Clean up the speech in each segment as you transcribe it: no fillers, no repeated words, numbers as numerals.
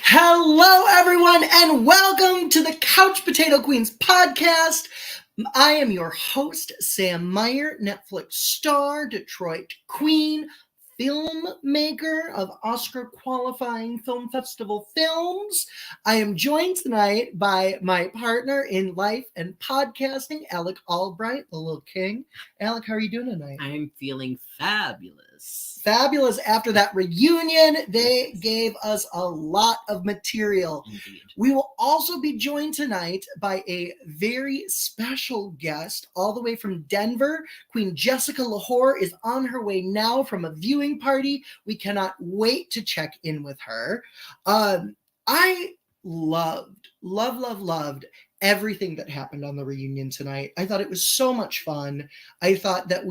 Hello, everyone, and welcome to the Couch Potato Queens podcast. I am your host, Sam Meyer, Netflix star, Detroit queen, filmmaker of Oscar-qualifying film festival films. I am joined tonight by my partner in life and podcasting, Alec Albright, the little king. Alec, how are you doing tonight? I'm feeling fabulous. Fabulous. After that reunion, they gave us a lot of material. Indeed. We will also be joined tonight by a very special guest all the way from Denver. Queen Jessica Lahore is on her way now from a viewing party. We cannot wait to check in with her. I loved everything that happened on the reunion tonight. I thought it was so much fun. I thought that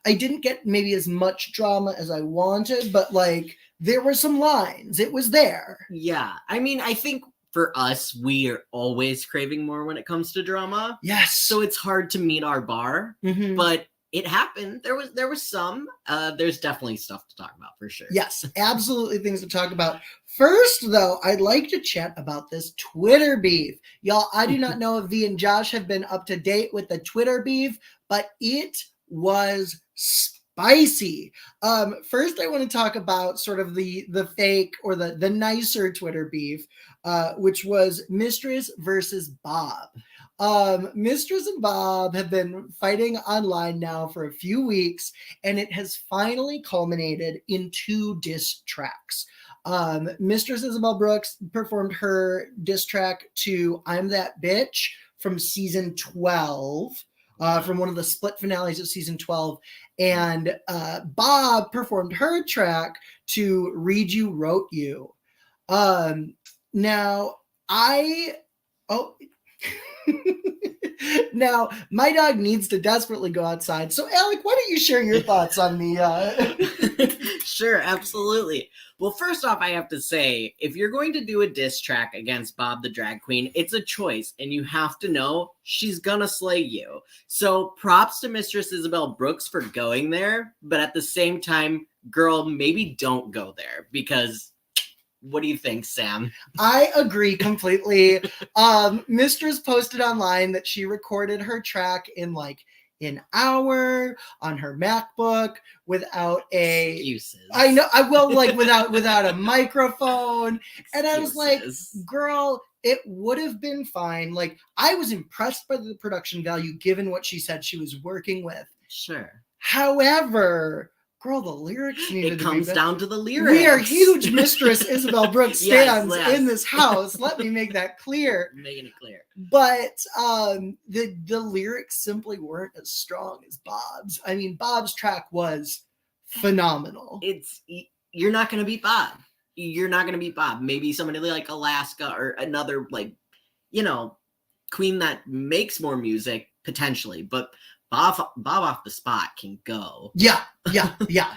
I didn't get maybe as much drama as I wanted, but like there were some lines. It was there. Yeah. I mean, I think for us, we are always craving more when it comes to drama. Yes. So it's hard to meet our bar, but it happened. There was some. There's definitely stuff to talk about for sure. Yes, absolutely things to talk about. First, though, I'd like to chat about this Twitter beef. Y'all, I do not know if V and Josh have been up to date with the Twitter beef, but it was spicy. First, I want to talk about sort of the fake or the nicer Twitter beef, which was Mistress versus Bob. Mistress and Bob have been fighting online now for a few weeks, and it has finally culminated in 2 diss tracks. Mistress Isabel Brooks performed her diss track to I'm That Bitch from season 12, from one of the split finales of season 12. And Bob performed her track to Read You, Wrote You. Now, Now, my dog needs to desperately go outside. So, Alec, why don't you share your thoughts on the... Sure, absolutely. Well, first off, I have to say, if you're going to do a diss track against Bob the Drag Queen, it's a choice, and you have to know she's gonna slay you. So props to Mistress Isabel Brooks for going there, but at the same time, girl, maybe don't go there, because... What do you think, Sam? I agree completely. Mistress posted online that she recorded her track in like an hour on her MacBook without excuses. I know. I will like without a microphone. Excuses. And I was like, girl, it would have been fine. Like I was impressed by the production value given what she said she was working with. Sure. However, girl, the lyrics needed it to comes be down to the lyrics. We are huge Mistress Isabel Brooks stands yes. in this house. Let me make that clear. Making it clear. But the lyrics simply weren't as strong as Bob's. I mean, Bob's track was phenomenal. You're not going to beat Bob. You're not going to beat Bob. Maybe somebody like Alaska or another queen that makes more music potentially, but Bob off the spot can go. Yeah.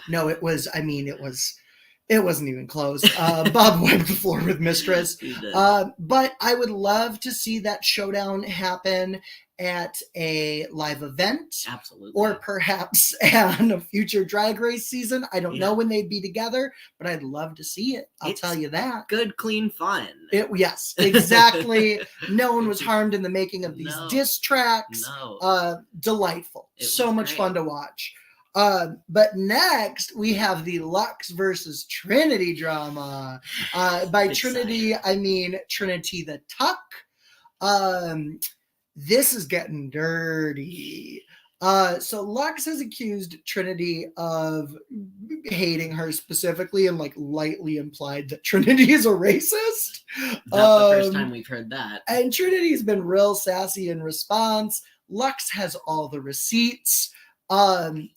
No, it wasn't even close. Bob wiped the floor with Mistress. But I would love to see that showdown happen at a live event. Absolutely. Or perhaps on a future Drag Race season. I don't know when they'd be together, but I'd love to see it. I'll tell you that. Good, clean fun. Yes, exactly. No one was harmed in the making of these diss tracks. No. Delightful. So much fun to watch. But next we have the Lux versus Trinity drama. By Trinity, I mean Trinity the Tuck. This is getting dirty. So Lux has accused Trinity of hating her specifically and like lightly implied that Trinity is a racist. Not the first time we've heard that. And Trinity's been real sassy in response. Lux has all the receipts.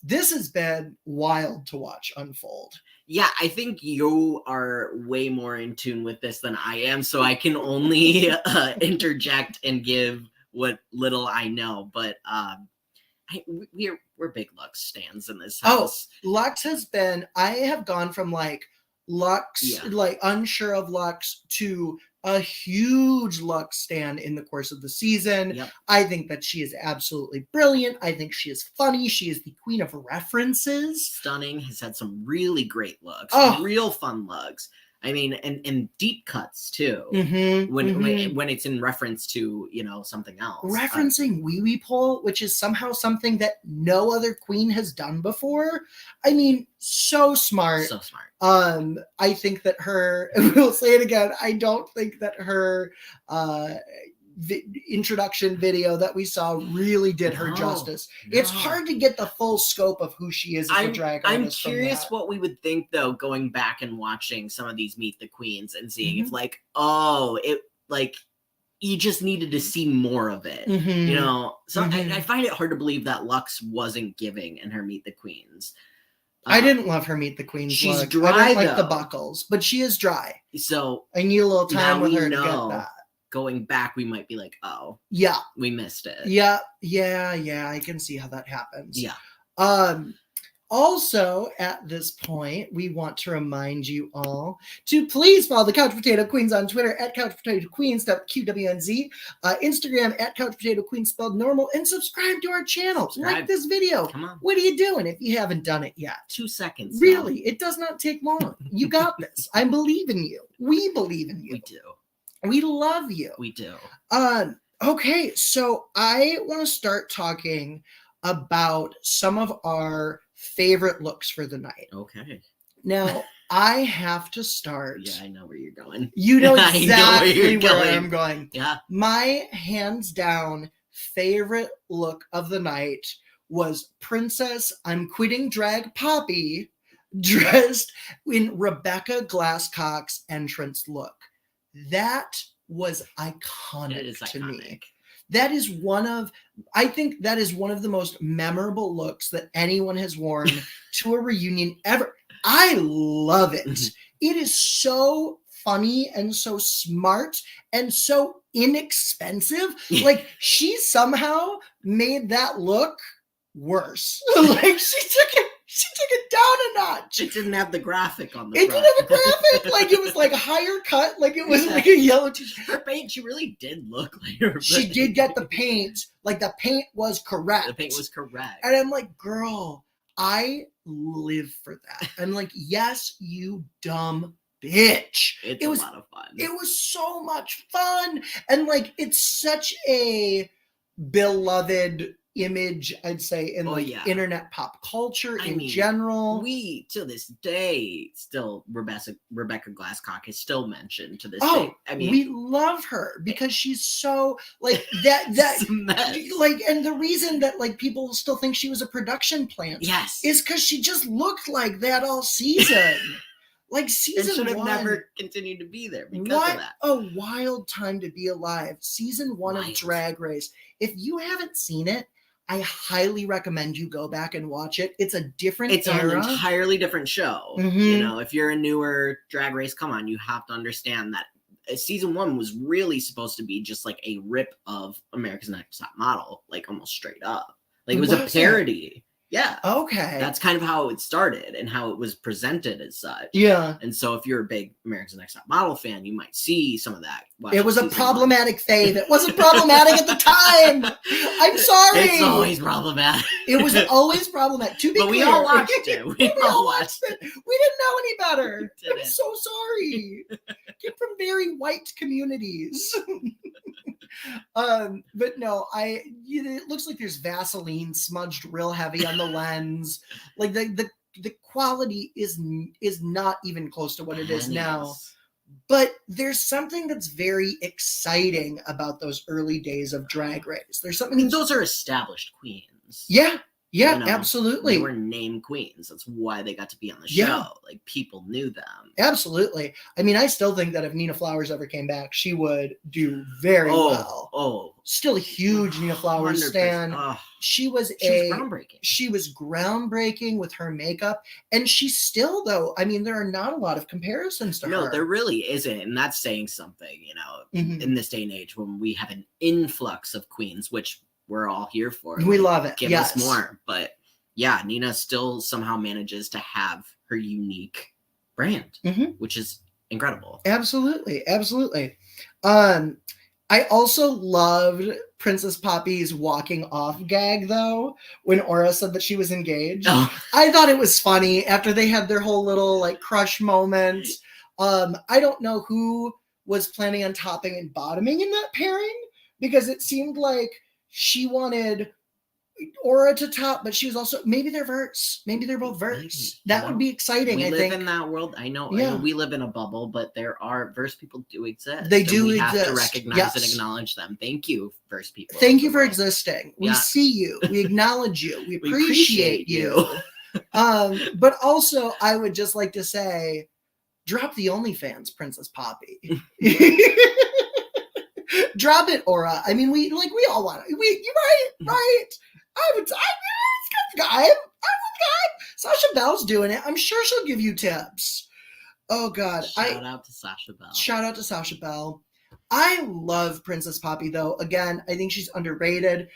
This has been wild to watch unfold. Yeah, I think you are way more in tune with this than I am, so I can only interject and give what little I know. But we're big Lux stans in this house. Oh, Lux has been. I have gone from like Lux, like unsure of Lux, to a huge Lux stan in the course of the season. Yep. I think that she is absolutely brilliant. I think she is funny. She is the queen of references. Stunning. Has had some really great looks. Oh. Real fun looks. I mean, and deep cuts too. When it's in reference to, you know, something else. Referencing Wee Wee Pole, which is somehow something that no other queen has done before. I mean, so smart. So smart. I think that her, we'll say it again, I don't think that her introduction video that we saw really did her justice. It's hard to get the full scope of who she is as a drag artist. I'm curious what we would think, though, going back and watching some of these Meet the Queens and seeing if, like, you just needed to see more of it. You know, so I find it hard to believe that Lux wasn't giving in her Meet the Queens. I didn't love her Meet the Queens. She's look. dry, I didn't like though. the buckles, but she is dry. So I need a little time with her to get that. Going back, we might be like, oh, yeah, we missed it. Yeah. I can see how that happens. Yeah. Also, at this point, we want to remind you all to please follow the Couch Potato Queens on Twitter at Couch Potato Queens, QWNZ, Instagram at Couch Potato Queens spelled normal, and subscribe to our channel. Like this video. Come on. What are you doing if you haven't done it yet? 2 seconds. Really, it does not take long. You got this. I believe in you. We believe in you. We do. We love you. We do. Okay, so I want to start talking about some of our favorite looks for the night. Okay. Now, I have to start. Yeah, I know where you're going. You know exactly where I'm going. Yeah. My hands down favorite look of the night was Princess I'm Quitting Drag Poppy dressed in Rebecca Glasscock's entrance look. That was iconic to me. That is I think that is one of the most memorable looks that anyone has worn to a reunion ever. I love it. It is so funny and so smart and so inexpensive. Like, she somehow made that look worse. Like, she took it down a notch. It didn't have the graphic on the front. Didn't have a graphic. Like, it was like higher cut. Like, it was like a yellow t-shirt. Her paint, she really did look like her. She did get the paint. Like, the paint was correct. The paint was correct. And I'm like, girl, I live for that. I'm like, yes, you dumb bitch. It was a lot of fun. It was so much fun. And, like, it's such a beloved image, I'd say, in internet pop culture in general. We, to this day, still, Rebecca Glasscock is still mentioned to this day. I mean, we love her because she's so, like, that like, and the reason that, like, people still think she was a production plant is because she just looked like that all season. Like, season should have 1 never continued to be there because of that. What a wild time to be alive. Season 1 of Drag Race. If you haven't seen it, I highly recommend you go back and watch it. It's a different era. An entirely different show. You know, if you're a newer Drag Race, come on, you have to understand that season 1 was really supposed to be just like a rip of America's Next Top Model, like almost straight up. Like, it was a parody. Yeah. Okay. That's kind of how it started and how it was presented as such. Yeah. And so if you're a big America's Next Top Model fan, you might see some of that. It was a problematic fave. It wasn't problematic at the time. I'm sorry. It's always problematic. It was always problematic. To be clear, we all watched it. We all watched it. We didn't know any better. I'm so sorry. Get from very white communities. But no, it looks like there's Vaseline smudged real heavy on the lens. Like, the quality is not even close to what it is now. But there's something that's very exciting about those early days of Drag Race. There's something. I mean, those are established queens. Yeah. Yeah, you know, absolutely. They were named queens. That's why they got to be on the show. Like, people knew them. Absolutely. I mean, I still think that if Nina Flowers ever came back, she would do very well. Still a huge Nina Flowers stan. She was groundbreaking. She was groundbreaking with her makeup. And she's still, though, I mean, there are not a lot of comparisons to her. No, there really isn't. And that's saying something, you know, in this day and age when we have an influx of queens, which we're all here for. We love it. Give us more. But yeah, Nina still somehow manages to have her unique brand, which is incredible. Absolutely. Absolutely. I also loved Princess Poppy's walking off gag, though, when Aura said that she was engaged. I thought it was funny after they had their whole little, like, crush moment. I don't know who was planning on topping and bottoming in that pairing, because it seemed like she wanted Aura to top, but she was also, maybe they're verts. Maybe they're both verts. That would be exciting. We I live think in that world. I know we live in a bubble, but there are verse people do exist. They do we exist. have to recognize and acknowledge them. Thank you, verse people. Thank you for existing. We see you. We acknowledge you. We appreciate you. But also, I would just like to say, drop the OnlyFans, Princess Poppy. Drop it, Aura. I mean, we all want it. You're right. I'm the guy. Sasha Bell's doing it. I'm sure she'll give you tips. Oh God. Shout out to Sasha Bell. Shout out to Sasha Bell. I love Princess Poppy, though. Again, I think she's underrated.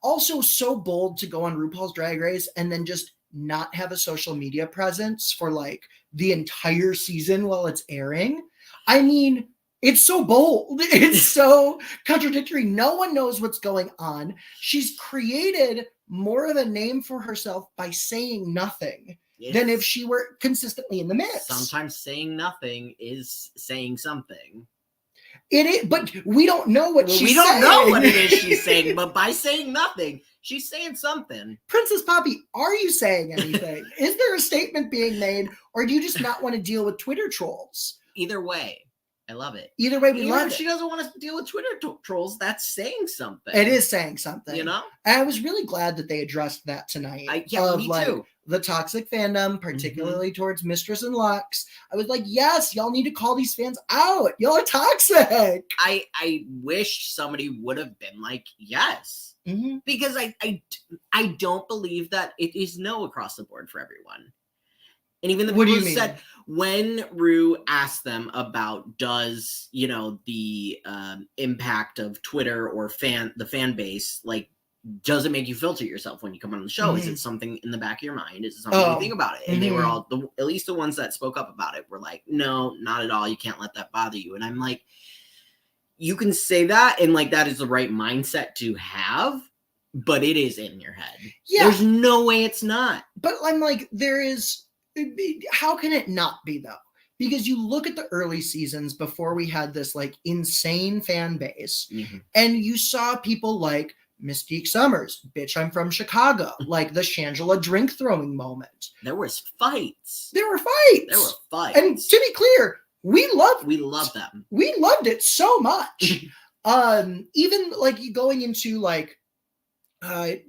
Also, so bold to go on RuPaul's Drag Race and then just not have a social media presence for like the entire season while it's airing. I mean, it's so bold. It's so contradictory. No one knows what's going on. She's created more of a name for herself by saying nothing than if she were consistently in the mix. Sometimes saying nothing is saying something. It is, but we don't know what she's saying. We don't know what it is she's saying, but by saying nothing, she's saying something. Princess Poppy, are you saying anything? Is there a statement being made, or do you just not want to deal with Twitter trolls? Either way, I love it. Either way, we love it. If she doesn't want to deal with Twitter trolls, that's saying something. It is saying something. You know? And I was really glad that they addressed that tonight. Me too. The toxic fandom, particularly towards Mistress and Lux. I was like, yes, y'all need to call these fans out. Y'all are toxic. I wish somebody would have been like, yes. Because I don't believe that it is no across the board for everyone. And even the people who said, when Ru asked them about does, the impact of Twitter or the fan base, like, does it make you filter yourself when you come on the show? Is it something in the back of your mind? Is it something you think about it? And they were all, at least the ones that spoke up about it were like, no, not at all. You can't let that bother you. And I'm like, you can say that, and like, that is the right mindset to have, but it is in your head. Yeah. There's no way it's not. But I'm like, how can it not be though? Because you look at the early seasons before we had this like insane fan base, and you saw people like Mystique Summers, bitch, I'm from Chicago, like the Shangela drink throwing moment. There was fights. And to be clear, we loved them. We loved it so much. Even like going into like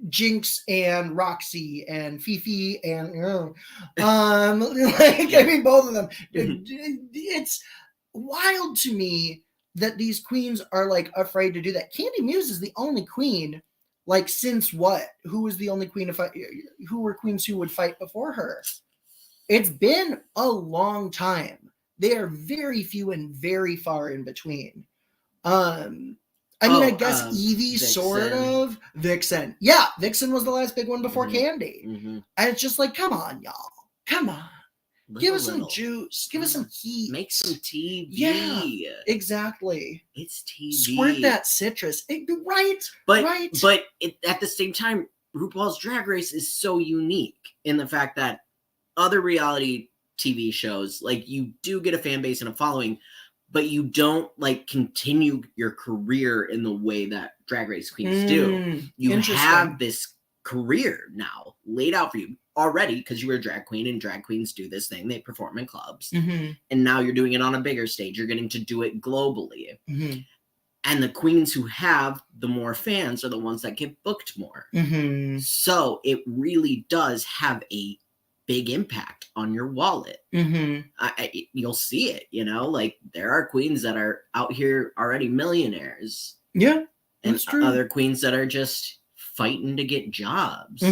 Jinx and Roxy and Fifi and I mean both of them. It's wild to me that these queens are like afraid to do that. Candy Muse is the only queen, like, since what? Who was the only queen to fight? Who were queens who would fight before her? It's been a long time. They are very few and very far in between. I guess Evie, Vixen. Sort of. Vixen. Yeah, Vixen was the last big one before Candy. And it's just like, come on, y'all. Come on. Give us some juice. Give us some heat. Make some TV. Yeah, exactly. It's TV. Squirt that citrus. Right. But at the same time, RuPaul's Drag Race is so unique in the fact that other reality TV shows, like, you do get a fan base and a following, but you don't like continue your career in the way that Drag Race queens do. You have this career now laid out for you already because you were a drag queen, and drag queens do this thing. They perform in clubs. And now you're doing it on a bigger stage. You're getting to do it globally. And the queens who have the more fans are the ones that get booked more. So it really does have a big impact on your wallet. You'll see it, like there are queens that are out here already millionaires. Yeah, and that's true. Other queens that are just fighting to get jobs.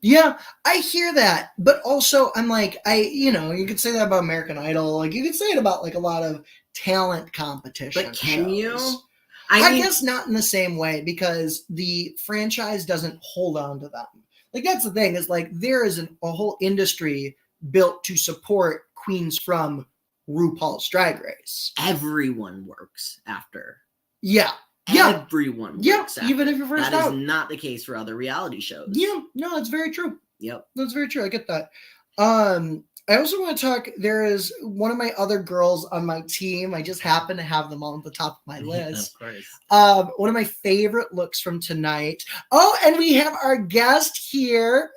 Yeah, I hear that, but also I'm like, you could say that about American Idol. Like, you could say it about like a lot of talent competition. But can shows. You? I guess not in the same way, because the franchise doesn't hold on to them. Like, that's the thing, is like there is a whole industry built to support queens from RuPaul's Drag Race. Everyone works after. Yeah. Everyone works after. Even if you're first out. That is not the case for other reality shows. Yeah, no, that's very true. Yep. That's very true. I get that. I also want to talk. There is one of my other girls on my team. I just happen to have them all at the top of my list. Of course. One of my favorite looks from tonight. Oh, and we have our guest here.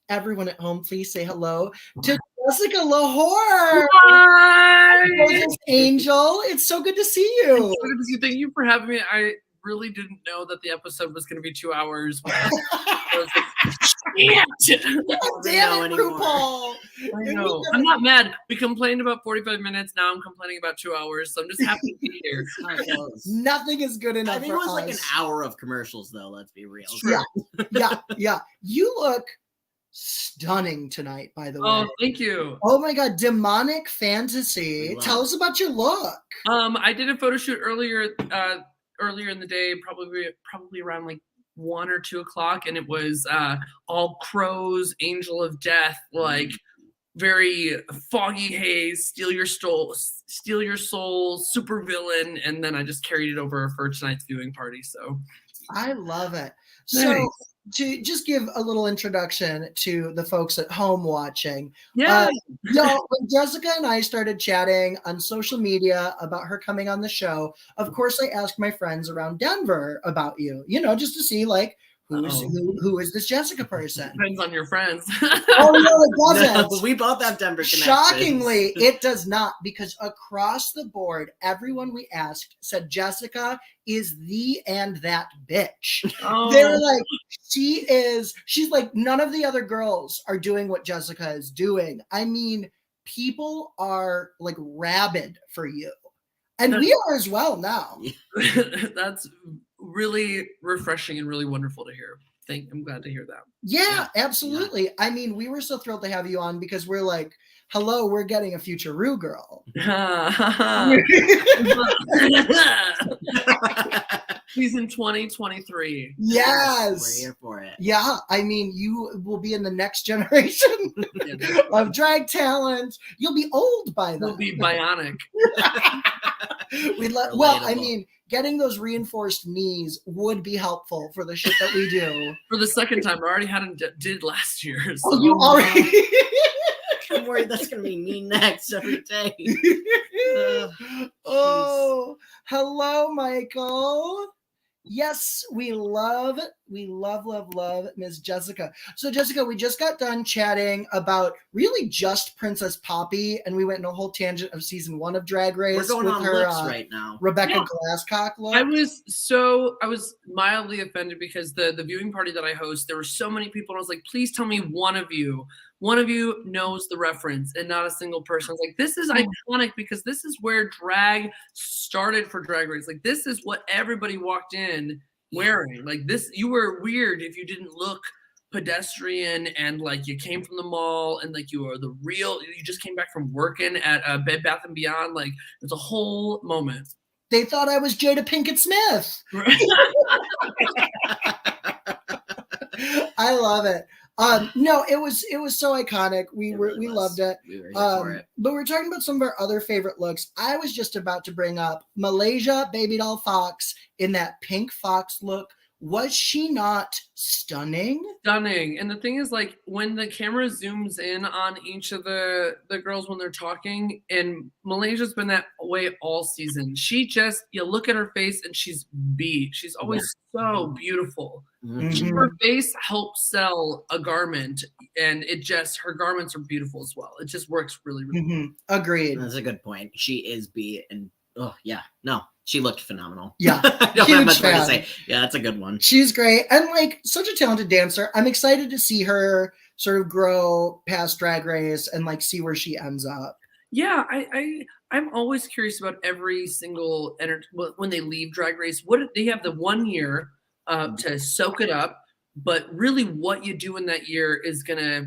Everyone at home, please say hello to Jessica Lahore. Hi! Angel, it's so good to see you. Thank you for having me. I really didn't know that the episode was going to be 2 hours. I was like, shit! Damn it, RuPaul. I know. I'm not mad. We complained about 45 minutes. Now I'm complaining about 2 hours. So I'm just happy to be here. Nothing is good enough. I think for it was us. like an hour of commercials, though. Let's be real. Yeah. You look stunning tonight, by the way. Oh, thank you. Oh my God, demonic fantasy. Tell us about your look. I did a photo shoot earlier in the day, probably around like 1 or 2 o'clock, and it was all crows, angel of death, like very foggy haze, steal your soul, super villain, and then I just carried it over for tonight's viewing party. So I love it. So to just give a little introduction to the folks at home watching. When Jessica and I started chatting on social media about her coming on the show, of course I asked my friends around Denver about you, just to see like who is this Jessica person? Depends on your friends. Oh no, it doesn't. No, we both have Denver connections. Shockingly, it does not, because across the board, everyone we asked said Jessica is the and that bitch. Oh. They're like, she's like, none of the other girls are doing what Jessica is doing. I mean, people are like rabid for you. And we are as well now. That's really refreshing and really wonderful to hear. I'm glad to hear that. Yeah, absolutely. Yeah. I mean, we were so thrilled to have you on because we're like, hello, we're getting a future Ru girl. Season 2023. Yes. We're here for it. Yeah, I mean, you will be in the next generation of drag talent. You'll be old by then. You'll be bionic. I mean, getting those reinforced knees would be helpful for the shit that we do. For the second time, I already did last year. So. Oh, you already? I'm worried that's gonna be me next every day. Oh, hello, Michael. Yes, we love Miss Jessica. So Jessica, we just got done chatting about really just Princess Poppy, and we went in a whole tangent of season 1 of Drag Race. We're going with on her looks right now. Rebecca Glasscock look. I was mildly offended because the viewing party that I host, there were so many people, and I was like, please tell me one of you knows the reference, and not a single person. I was like, this is iconic because this is where drag started for Drag Race. Like, this is what everybody walked in wearing. Like, this, you were weird if you didn't look pedestrian and like you came from the mall and like you just came back from working at Bed Bath & Beyond. Like, it's a whole moment. They thought I was Jada Pinkett Smith. I love it. No, it was so iconic. We loved it. We were here for it. But we're talking about some of our other favorite looks. I was just about to bring up Malaysia Baby Doll Fox in that pink fox look. Was she not stunning? Stunning. And the thing is, like, when the camera zooms in on each of the girls when they're talking, and Malaysia's been that way all season. You look at her face and she's beat. She's always so beautiful. Mm-hmm. Her face helps sell a garment, and her garments are beautiful as well. It just works really, really well. Agreed. That's a good point. She is beat, and she looked phenomenal. Yeah. I don't have much more to say. Yeah, that's a good one. She's great. And like such a talented dancer. I'm excited to see her sort of grow past Drag Race and like see where she ends up. Yeah, I'm always curious about every single when they leave Drag Race. What they have the 1 year to soak it up, but really what you do in that year is gonna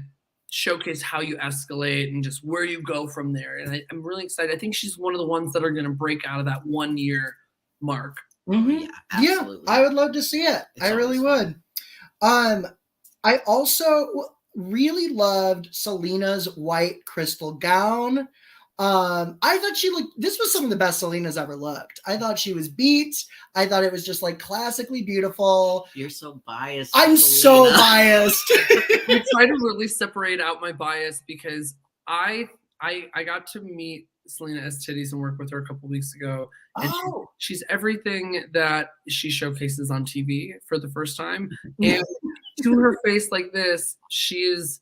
showcase how you escalate and just where you go from there. And I'm really excited. I think she's one of the ones that are going to break out of that 1 year mark. Mm-hmm. Yeah, I would love to see it. I really would. I also really loved Selena's white crystal gown. I thought this was some of the best Selena's ever looked. I thought she was beat. I thought it was just like classically beautiful. You're so biased. I'm so biased. I try to really separate out my bias because I got to meet Selena S. Titties and work with her a couple weeks ago. And she's everything that she showcases on TV for the first time. And to her face like this, she is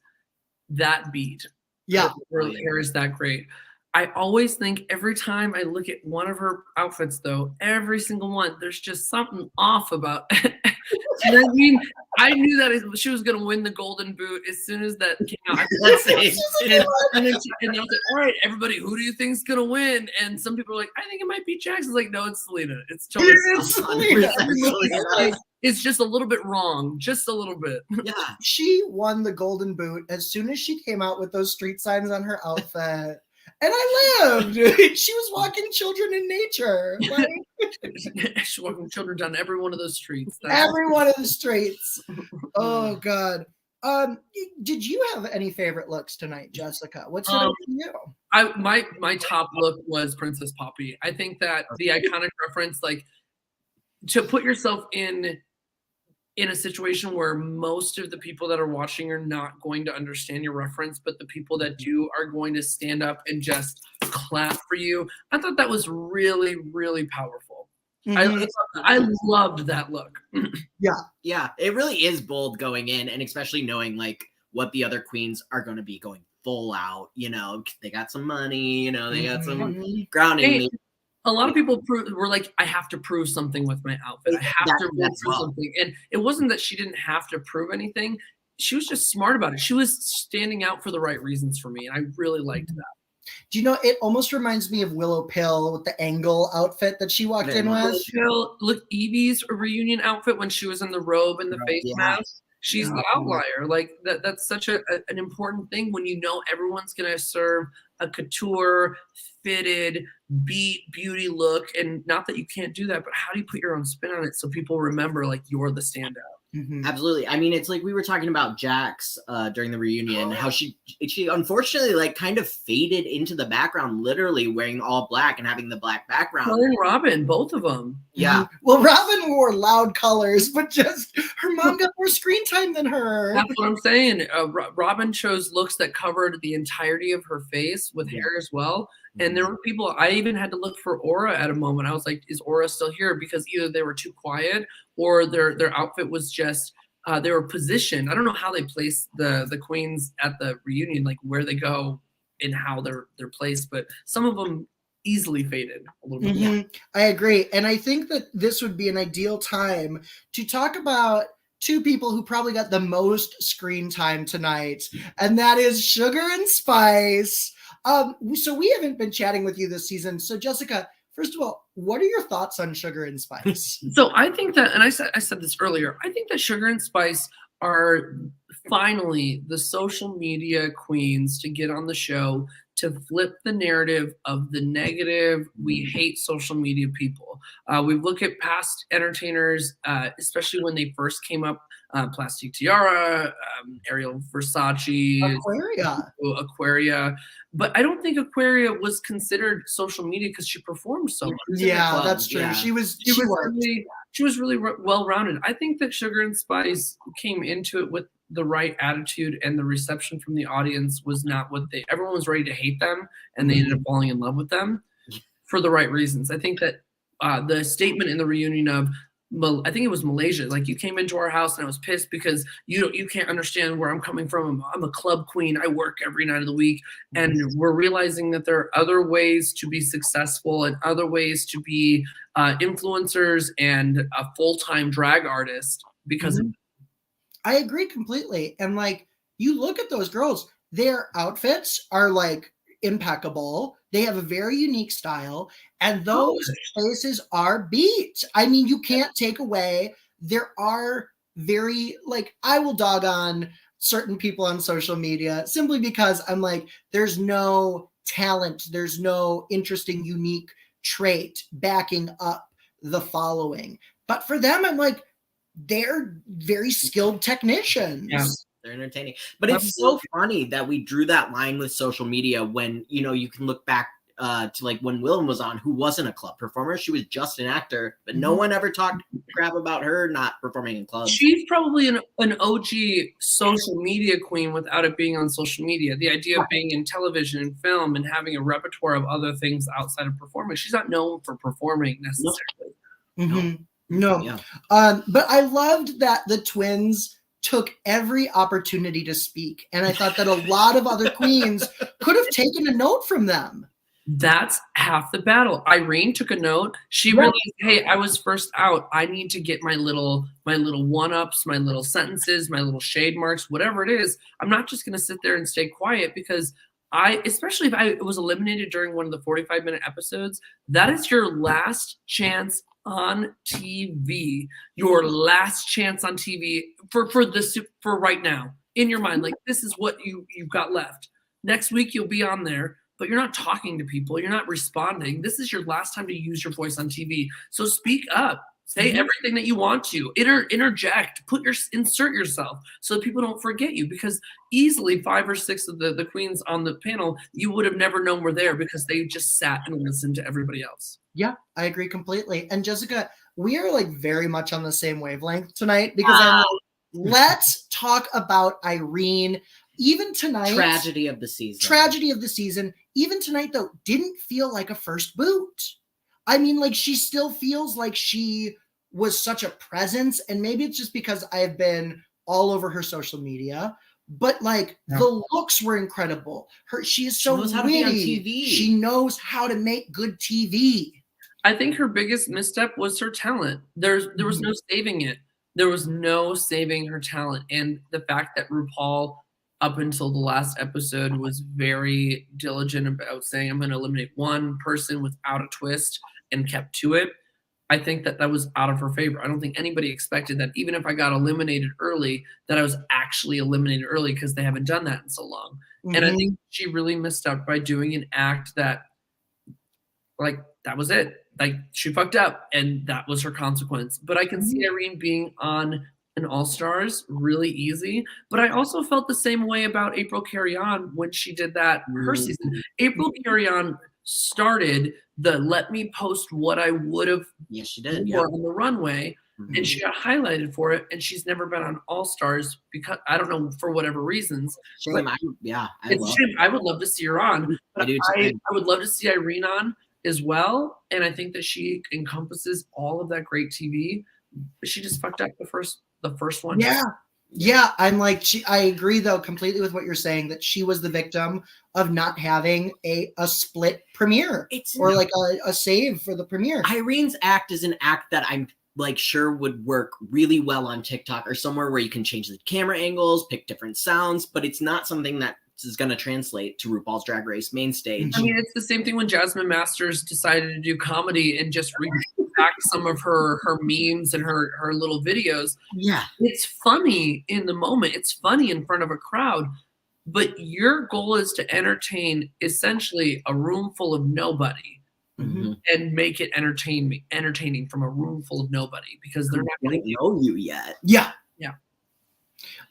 that beat. Yeah. Her hair is that great. I always think every time I look at one of her outfits, though, every single one, there's just something off about it. You know what I mean? I knew that she was going to win the golden boot as soon as that came out. And I was like, all right, everybody, who do you think's going to win? And some people are like, I think it might be Jax. It's like, no, it's Selena. It's totally Selena. It's just a little bit wrong. Just a little bit. Yeah. She won the golden boot as soon as she came out with those street signs on her outfit. And I lived. She was walking children in nature. Like, she's walking children down every one of those streets. Every one of the streets. Oh God. Did you have any favorite looks tonight, Jessica? What's it for you? My top look was Princess Poppy. I think that the iconic reference, like to put yourself in a situation where most of the people that are watching are not going to understand your reference, but the people that do are going to stand up and just clap for you. I thought that was really, really powerful. Mm-hmm. I loved that look. Yeah, it really is bold going in, and especially knowing like what the other queens are going to be going full out. You know, they got some money. You know, they got some grounding. A lot of people were like, I have to prove something with my outfit. I have to prove something. And it wasn't that she didn't have to prove anything. She was just smart about it. She was standing out for the right reasons for me. And I really liked that. Do you know, it almost reminds me of Willow Pill with the angle outfit that she walked in with. Look, Evie's reunion outfit when she was in the robe and the face mask. She's the outlier. Like that's such an important thing when you know everyone's going to serve a couture, fitted, beauty look. And not that you can't do that, but how do you put your own spin on it so people remember like you're the standout? Mm-hmm. Absolutely. I mean, it's like we were talking about Jax during the reunion, how she unfortunately like kind of faded into the background, literally wearing all black and having the black background. Her and Robin, both of them. Yeah. Well, Robin wore loud colors, but just her mom got more screen time than her. That's what I'm saying. Robin chose looks that covered the entirety of her face with hair as well. And there were people, I even had to look for Aura at a moment. I was like, is Aura still here? Because either they were too quiet or their outfit was just, they were positioned. I don't know how they placed the queens at the reunion, like where they go and how they're placed, but some of them easily faded a little bit. Mm-hmm. I agree. And I think that this would be an ideal time to talk about two people who probably got the most screen time tonight, and that is Sugar and Spice. So we haven't been chatting with you this season. So Jessica, first of all, what are your thoughts on Sugar and Spice? So I think that, and I said this earlier, I think that Sugar and Spice are finally the social media queens to get on the show to flip the narrative of the negative. We hate social media people. We look at past entertainers, especially when they first came up, Plastic Tiara, Ariel Versace, Aquaria. But I don't think Aquaria was considered social media because she performed so much. Yeah, that's true. Yeah. She was really well-rounded. I think that Sugar and Spice came into it with the right attitude, and the reception from the audience was not what everyone was ready to hate them, and they ended up falling in love with them for the right reasons. I think that the statement in the reunion of, I think it was Malaysia, like, you came into our house and I was pissed because you can't understand where I'm coming from. I'm a club queen. I work every night of the week. And we're realizing that there are other ways to be successful and other ways to be influencers and a full-time drag artist because of I agree completely. And like, you look at those girls, their outfits are like impeccable. They have a very unique style, and those faces are beat. I mean, you can't take away. There are very, like, I will dog on certain people on social media simply because I'm like, there's no talent, there's no interesting, unique trait backing up the following. But for them, I'm like, they're very skilled technicians. Yeah. They're entertaining. But it's so funny that we drew that line with social media when, you know, you can look back to like when Willem was on, who wasn't a club performer. She was just an actor, but no one ever talked crap about her not performing in clubs. She's probably an OG social media queen without it being on social media. The idea of being in television and film and having a repertoire of other things outside of performing. She's not known for performing necessarily. No. But I loved that the twins took every opportunity to speak. And I thought that a lot of other queens could have taken a note from them. That's half the battle. Irene took a note. She realized, hey, I was first out. I need to get my little one-ups, my little sentences, my little shade marks, whatever it is. I'm not just going to sit there and stay quiet because especially if I was eliminated during one of the 45-minute episodes, that is your last chance on TV. Your last chance on TV for right now. In your mind, like this is what you've got left. Next week you'll be on there, but you're not talking to people. You're not responding. This is your last time to use your voice on TV. So speak up. Say everything that you want to. Interject. Insert yourself so that people don't forget you. Because easily 5 or 6 of the queens on the panel, you would have never known were there because they just sat and listened to everybody else. Yeah, I agree completely. And Jessica, we are like very much on the same wavelength tonight because I'm like, let's talk about Irene. Even tonight, Tragedy of the season. Even tonight, though, didn't feel like a first boot. I mean, like she still feels like she was such a presence, and maybe it's just because I've been all over her social media. But like the looks were incredible. She is so witty. She knows how to make good TV. I think her biggest misstep was her talent. There was no saving it. There was no saving her talent, and the fact that RuPaul, up until the last episode, was very diligent about saying, I'm going to eliminate one person without a twist and kept to it. I think that was out of her favor. I don't think anybody expected that even if I got eliminated early, that I was actually eliminated early because they haven't done that in so long. And I think she really missed out by doing an act that, like, that was it. Like, she fucked up and that was her consequence. But I can see Irene being on an All-Stars really easy. But I also felt the same way about April Carry-On when she did that her season. April Carry-On started the let me post what I would have on the runway, and she got highlighted for it, and she's never been on All-Stars because I don't know, for whatever reasons. Shame. I would love to see her on. But I would love to see Irene on as well, and I think that she encompasses all of that great TV. But she just fucked up the first one. Yeah, I'm like, I agree though completely with what you're saying, that she was the victim of not having a split premiere or like a save for the premiere. Irene's act is an act that I'm like sure would work really well on TikTok or somewhere where you can change the camera angles, pick different sounds, but it's not something that is going to translate to RuPaul's Drag Race main stage. I mean, it's the same thing when Jasmine Masters decided to do comedy and just back some of her memes and her little videos. Yeah. It's funny in the moment. It's funny in front of a crowd. But your goal is to entertain essentially a room full of nobody and make it entertaining from a room full of nobody because they're not going to know you yet. Yeah.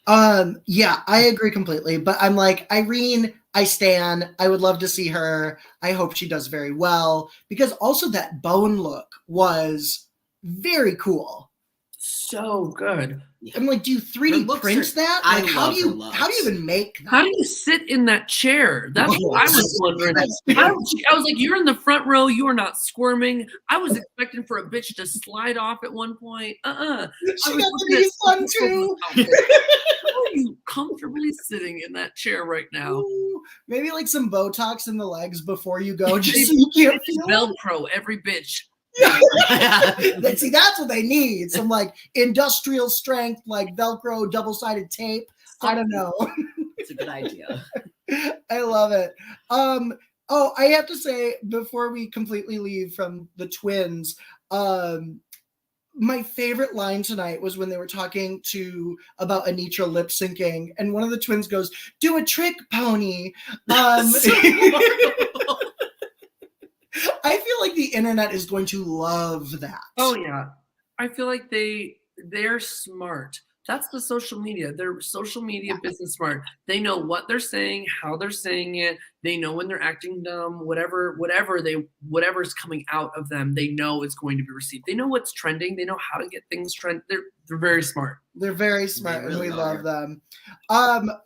I agree completely. But I'm like, Irene, I stan. I would love to see her. I hope she does very well because also that bone look was very cool. So good. I'm like, do you 3D print that? Like, how do you even make that? How do you sit in that chair? That's what I was wondering. I was like, you're in the front row. You are not squirming. I was expecting for a bitch to slide off at one point. She got the knees on too. How are you comfortably sitting in that chair right now? Ooh, maybe like some Botox in the legs before you go, just so you can't feel Velcro every bitch. See, that's what they need. Some like industrial strength, like Velcro double-sided tape. I don't know. It's a good idea. I love it. I have to say, before we completely leave from the twins, my favorite line tonight was when they were talking about Anitra lip syncing, and one of the twins goes, "Do a trick, pony." I feel like the internet is going to love that. Oh yeah, I feel like they're smart That's the social media. They're social media business smart. They know what they're saying, how they're saying it. They know when they're acting dumb, whatever's coming out of them, they know it's going to be received. They know what's trending. They know how to get things trend. They're very smart. They're very smart, really and we are. love them.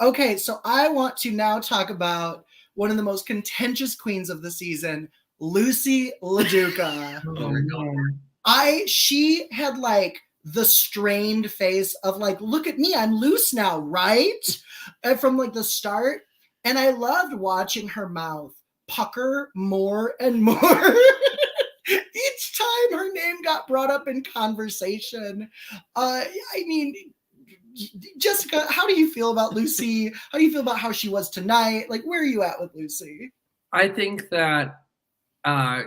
Okay, so I want to now talk about one of the most contentious queens of the season, Lucy LaDuca. Oh my God. She had like the strained face of like, look at me, I'm loose now, right? And from like the start. And I loved watching her mouth pucker more and more. Each time her name got brought up in conversation. I mean, Jessica, how do you feel about Lucy? How do you feel about how she was tonight? Like, where are you at with Lucy? I think that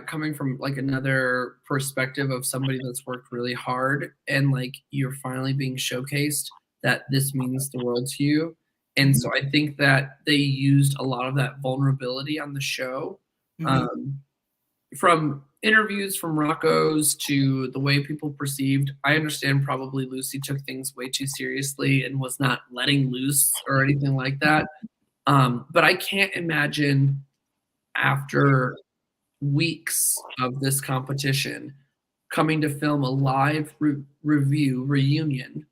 coming from like another perspective of somebody that's worked really hard and like you're finally being showcased, that this means the world to you. And so I think that they used a lot of that vulnerability on the show. From interviews from Rocco's to the way people perceived, I understand probably Lucy took things way too seriously and was not letting loose or anything like that. But I can't imagine after weeks of this competition coming to film a live reunion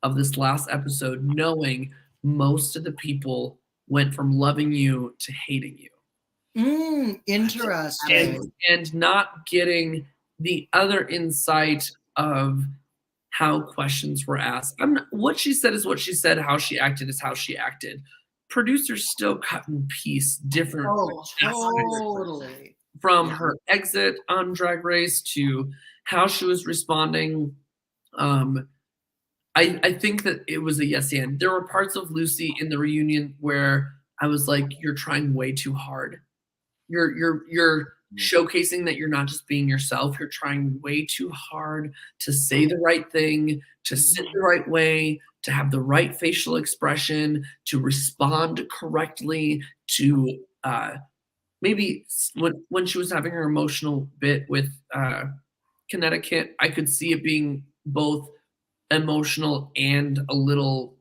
of this last episode, knowing most of the people went from loving you to hating you. Interesting. And not getting the other insight of how questions were asked. What she said is what she said. How she acted is how she acted. Producers still cut and piece different. Oh, totally. From her exit on Drag Race to how she was responding. I think that it was a yes and. There were parts of Lucy in the reunion where I was like, you're trying way too hard. You're showcasing that you're not just being yourself. You're trying way too hard to say the right thing, to sit the right way, to have the right facial expression, to respond correctly, to maybe when she was having her emotional bit with Connecticut, I could see it being both emotional and a little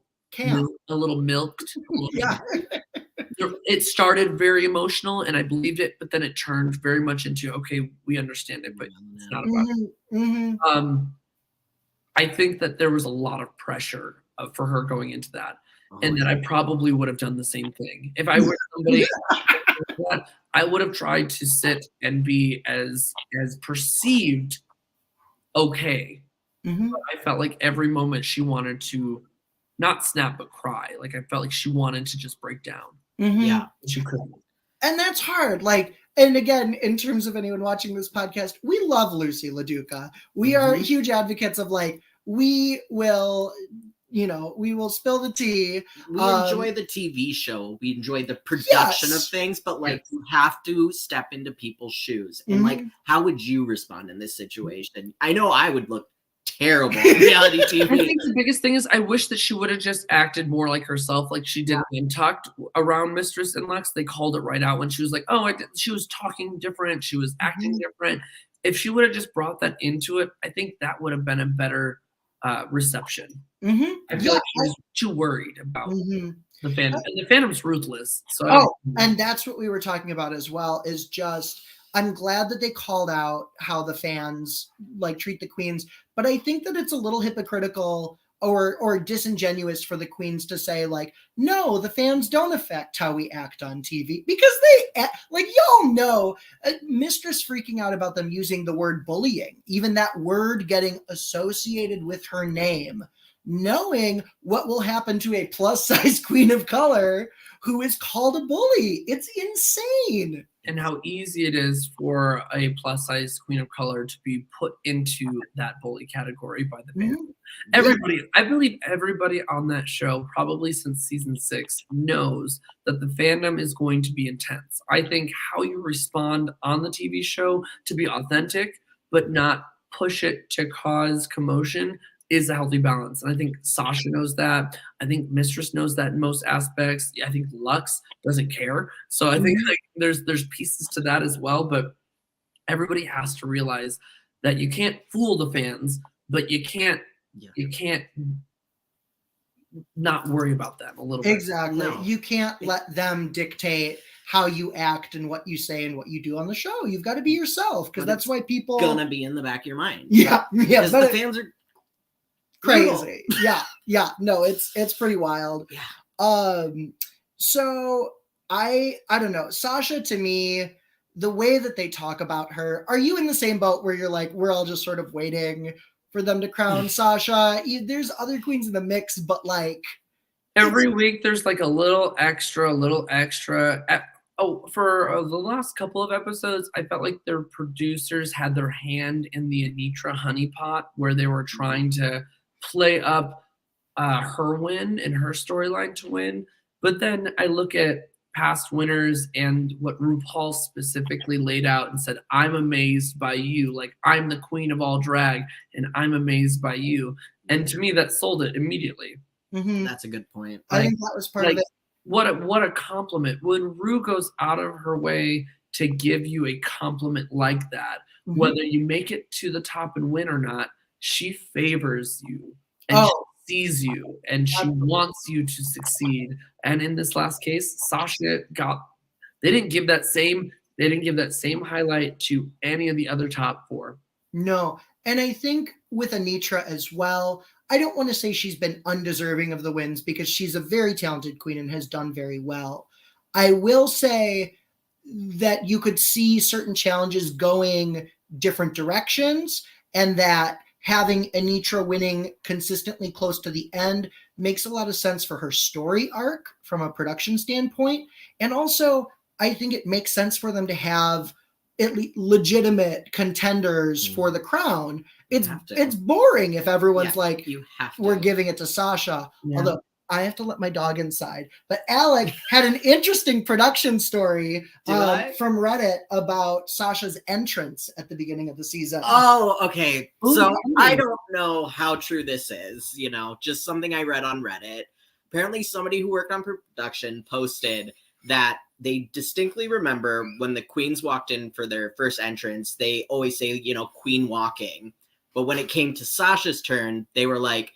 milked. Yeah. It started very emotional and I believed it, but then it turned very much into, okay, we understand it, but it's not about it. I think that there was a lot of pressure for her going into that, and that I probably would have done the same thing. If I were somebody that, I would have tried to sit and be as perceived okay. But I felt like every moment she wanted to not snap but cry. Like I felt like she wanted to just break down. Yeah, she couldn't. And that's hard. Like, and again, in terms of anyone watching this podcast, we love Lucy LaDuca. We are huge advocates of like, we will spill the tea. We enjoy the TV show. We enjoy the production of things, but like you have to step into people's shoes. And like, how would you respond in this situation? I know I would look terrible on reality TV. I think the biggest thing is I wish that she would have just acted more like herself, like she did in Tucked around Mistress and Lex. They called it right out when she was like, she was talking different. She was acting different. If she would have just brought that into it, I think that would have been a better reception. I feel like she was too worried about the fandom. And the fandom's ruthless. So and that's what we were talking about as well, is just I'm glad that they called out how the fans like treat the queens, but I think that it's a little hypocritical or disingenuous for the queens to say like, no, the fans don't affect how we act on TV, because they, like, y'all know, Mistress freaking out about them using the word bullying, even that word getting associated with her name, knowing what will happen to a plus size queen of color who is called a bully. It's insane. And how easy it is for a plus size queen of color to be put into that bully category by the fandom. Everybody, I believe everybody on that show, probably since season 6, knows that the fandom is going to be intense. I think how you respond on the TV show to be authentic, but not push it to cause commotion, is a healthy balance. And I think Sasha knows that. I think Mistress knows that in most aspects. I think Lux doesn't care. So I think like there's pieces to that as well. But everybody has to realize that you can't fool the fans, but you can't not worry about them a little bit. Exactly. No. You can't let them dictate how you act and what you say and what you do on the show. You've got to be yourself, because But that's why people gonna be in the back of your mind. Yeah, Because but the fans are crazy. Yeah. No, it's pretty wild. Yeah. So I don't know. Sasha, to me, the way that they talk about her, are you in the same boat where you're like, we're all just sort of waiting for them to crown Sasha? There's other queens in the mix, but like Every week there's like a little extra. For the last couple of episodes, I felt like their producers had their hand in the Anitra honeypot, where they were trying to play up her win and her storyline to win. But then I look at past winners and what RuPaul specifically laid out and said, I'm amazed by you. Like, I'm the queen of all drag and I'm amazed by you. And to me, that sold it immediately. That's a good point. I think that was part of it. What a compliment. When Ru goes out of her way to give you a compliment like that, whether you make it to the top and win or not, she favors you and she sees you and she wants you to succeed. And in this last case, Sasha they didn't give that same highlight to any of the other top 4. No. And I think with Anitra as well, I don't want to say she's been undeserving of the wins, because she's a very talented queen and has done very well. I will say that you could see certain challenges going different directions, and that having Anitra winning consistently close to the end makes a lot of sense for her story arc from a production standpoint. And also, I think it makes sense for them to have at least legitimate contenders for the crown. It's boring if everyone's like, we're giving it to Sasha. Yeah. Although I have to let my dog inside. But Alec had an interesting production story from Reddit about Sasha's entrance at the beginning of the season. Oh, okay. So I don't know how true this is, just something I read on Reddit. Apparently somebody who worked on production posted that they distinctly remember when the queens walked in for their first entrance, they always say, queen walking. But when it came to Sasha's turn, they were like,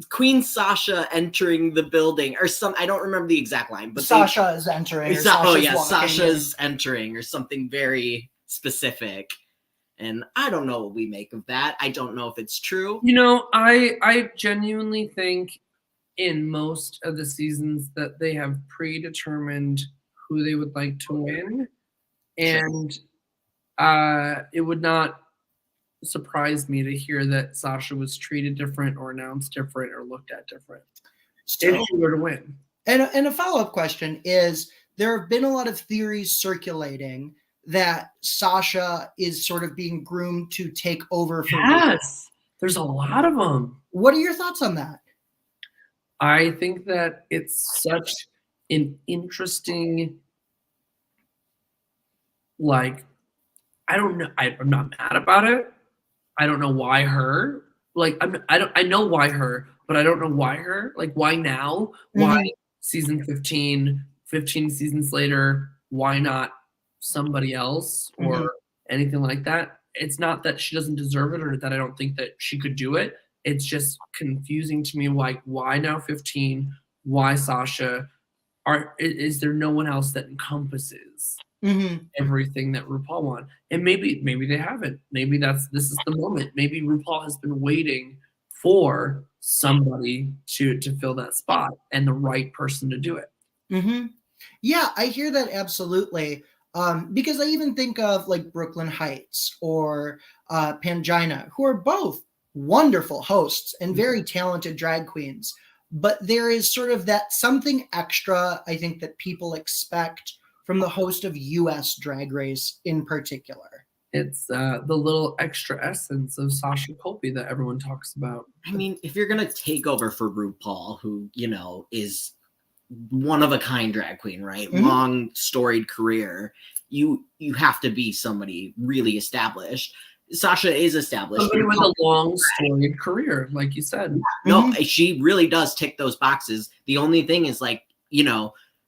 Queen Sasha entering the building or some, I don't remember the exact line, but Sasha is entering. Sasha's entering or something very specific. And I don't know what we make of that. I don't know if it's true. I genuinely think in most of the seasons that they have predetermined who they would like to win. And it would not surprise me to hear that Sasha was treated different or announced different or looked at different if she were to win. And a follow-up question is, there have been a lot of theories circulating that Sasha is sort of being groomed to take over for Yes, there's a lot of them. What are your thoughts on that? I think that it's such an interesting, I don't know. I'm not mad about it. I don't know why her. I know why her, but I don't know why her. Why now? Why season 15 seasons later? Why not somebody else or anything like that? It's not that she doesn't deserve it or that I don't think that she could do it. It's just confusing to me. Why now 15? Why Sasha? Is there no one else that encompasses everything that RuPaul wants? And maybe they haven't. Maybe this is the moment. Maybe RuPaul has been waiting for somebody to fill that spot and the right person to do it. Yeah, I hear that absolutely. Because I even think of Brooklyn Heights or Pangina, who are both wonderful hosts and very talented drag queens. But there is sort of that something extra, I think, that people expect from the host of US Drag Race in particular. It's the little extra essence of Sasha Colby that everyone talks about. I mean, if you're going to take over for RuPaul, who, is one of a kind drag queen, right? Long storied career. You have to be somebody really established. Sasha is established. Somebody with a long storied career, like you said. No, she really does tick those boxes. The only thing is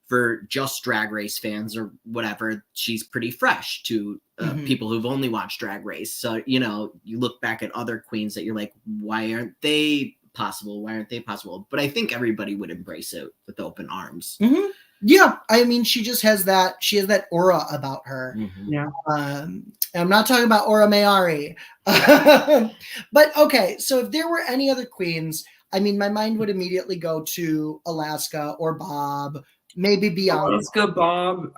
for just Drag Race fans or whatever, she's pretty fresh to people who've only watched Drag Race. So, you look back at other queens that you're like, why aren't they possible? Why aren't they possible? But I think everybody would embrace it with open arms. Mm-hmm. Yeah, I mean, she just has that. She has that aura about her. Mm-hmm. Yeah. I'm not talking about Aura Mayari, but okay. So if there were any other queens, I mean, my mind would immediately go to Alaska or Bob, maybe Bianca. Alaska, Bob,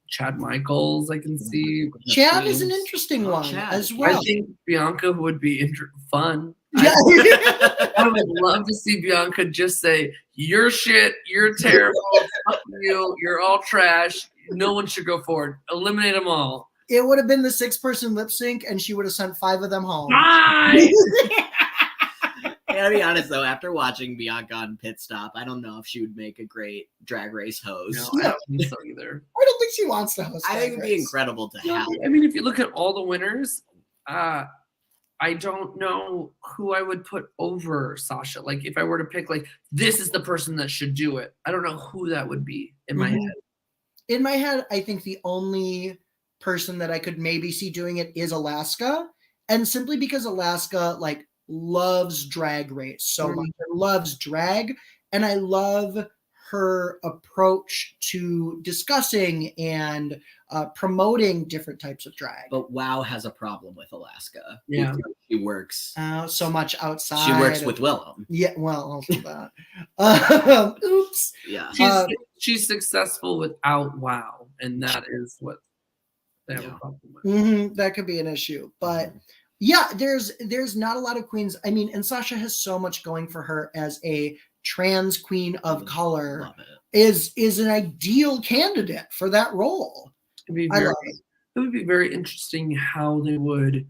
Chad Michaels, I can see. Chad is an interesting one Chad. as well. I think Bianca would be fun. Yeah. I would love to see Bianca just say, "You're shit, you're terrible, fuck you, you're all trash. No one should go forward. Eliminate them all." It would have been the 6-person lip sync, and she would have sent 5 of them home. Bye! To be honest, though, after watching Bianca on Pit Stop, I don't know if she would make a great Drag Race host. No, I don't think so either. I don't think she wants to host. I think it'd Drag be Race. incredible to have. I mean, if you look at all the winners, I don't know who I would put over Sasha. Like, if I were to pick, like, this is the person that should do it, I don't know who that would be in my head. In my head, I think the only person that I could maybe see doing it is Alaska, and simply because Alaska like loves Drag Race so much, loves drag, and I love her approach to discussing and promoting different types of drag. But WoW has a problem with Alaska. Yeah. Because she works So much outside. She works with Willem. Yeah, well, also that. Oops. Yeah. She's successful without WoW, and that is what they have a problem with. That could be an issue, but yeah, there's not a lot of queens. I mean, and Sasha has so much going for her as a trans queen of color. Love it. Is an ideal candidate for that role. It would be very interesting how they would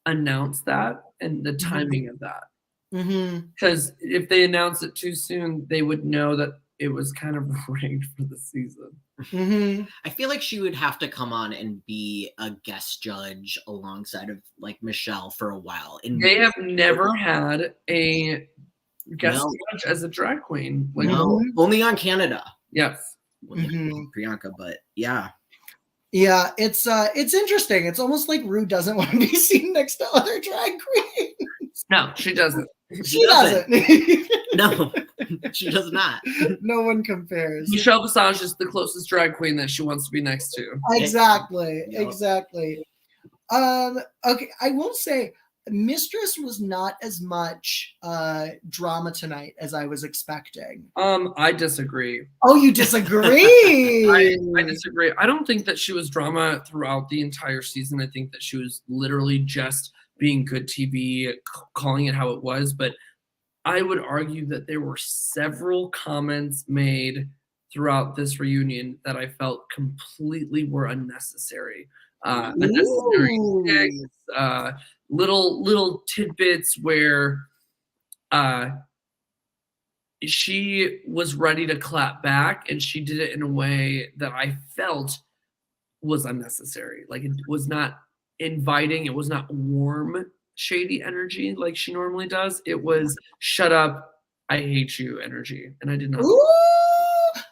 announce that and the timing of that. Because if they announce it too soon, they would know that it was kind of rigged for the season. I feel like she would have to come on and be a guest judge alongside of like Michelle for a while. And they have never had a guest judge as a drag queen. Like, only on Canada. Yes. Priyanka, but yeah. Yeah, it's interesting. It's almost like Ru doesn't want to be seen next to other drag queens. No, she doesn't. She doesn't. No, she does not. No one compares. Michelle Visage is the closest drag queen that she wants to be next to. Exactly. Yep. Exactly. Okay, I will say Mistress was not as much drama tonight as I was expecting. I disagree. Oh, you disagree? I disagree. I don't think that she was drama throughout the entire season. I think that she was literally just being good TV, calling it how it was. But I would argue that there were several comments made throughout this reunion that I felt completely were unnecessary. Unnecessary things, little tidbits where she was ready to clap back, and she did it in a way that I felt was unnecessary. Like, it was not inviting, it was not warm, shady energy like she normally does. It was shut up, I hate you energy, and I did not. Ooh!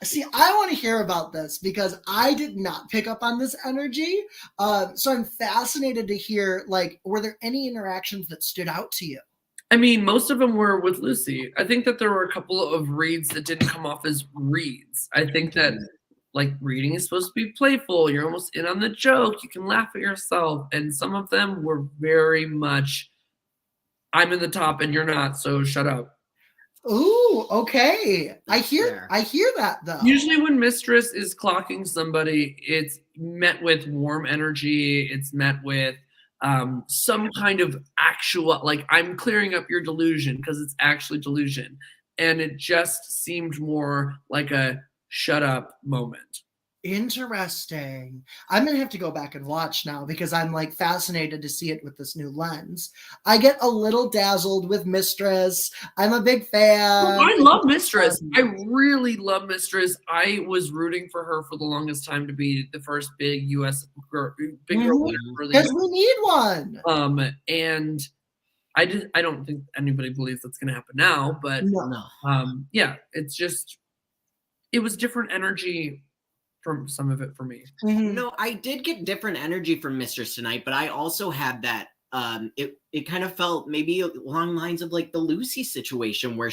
See, I want to hear about this because I did not pick up on this energy. So I'm fascinated to hear, like, were there any interactions that stood out to you? I mean, most of them were with Lucy. I think that there were a couple of reads that didn't come off as reads. I think that, like, reading is supposed to be playful. You're almost in on the joke. You can laugh at yourself. And some of them were very much, I'm in the top and you're not, so shut up. Ooh, okay. I hear that though. Usually when Mistress is clocking somebody, it's met with warm energy. It's met with some kind of actual, like, I'm clearing up your delusion because it's actually delusion. And it just seemed more like a shut up moment. Interesting. I'm going to have to go back and watch now because I'm like fascinated to see it with this new lens. I get a little dazzled with Mistress. I'm a big fan. I love Mistress. I really love Mistress. I was rooting for her for the longest time to be the first big U.S. girl winner. Because we need one. And I don't think anybody believes that's going to happen now. But yeah, it's just, it was different energy from some of it for me. No, I did get different energy from Mistress tonight, but I also had that it kind of felt maybe along lines of like the Lucy situation where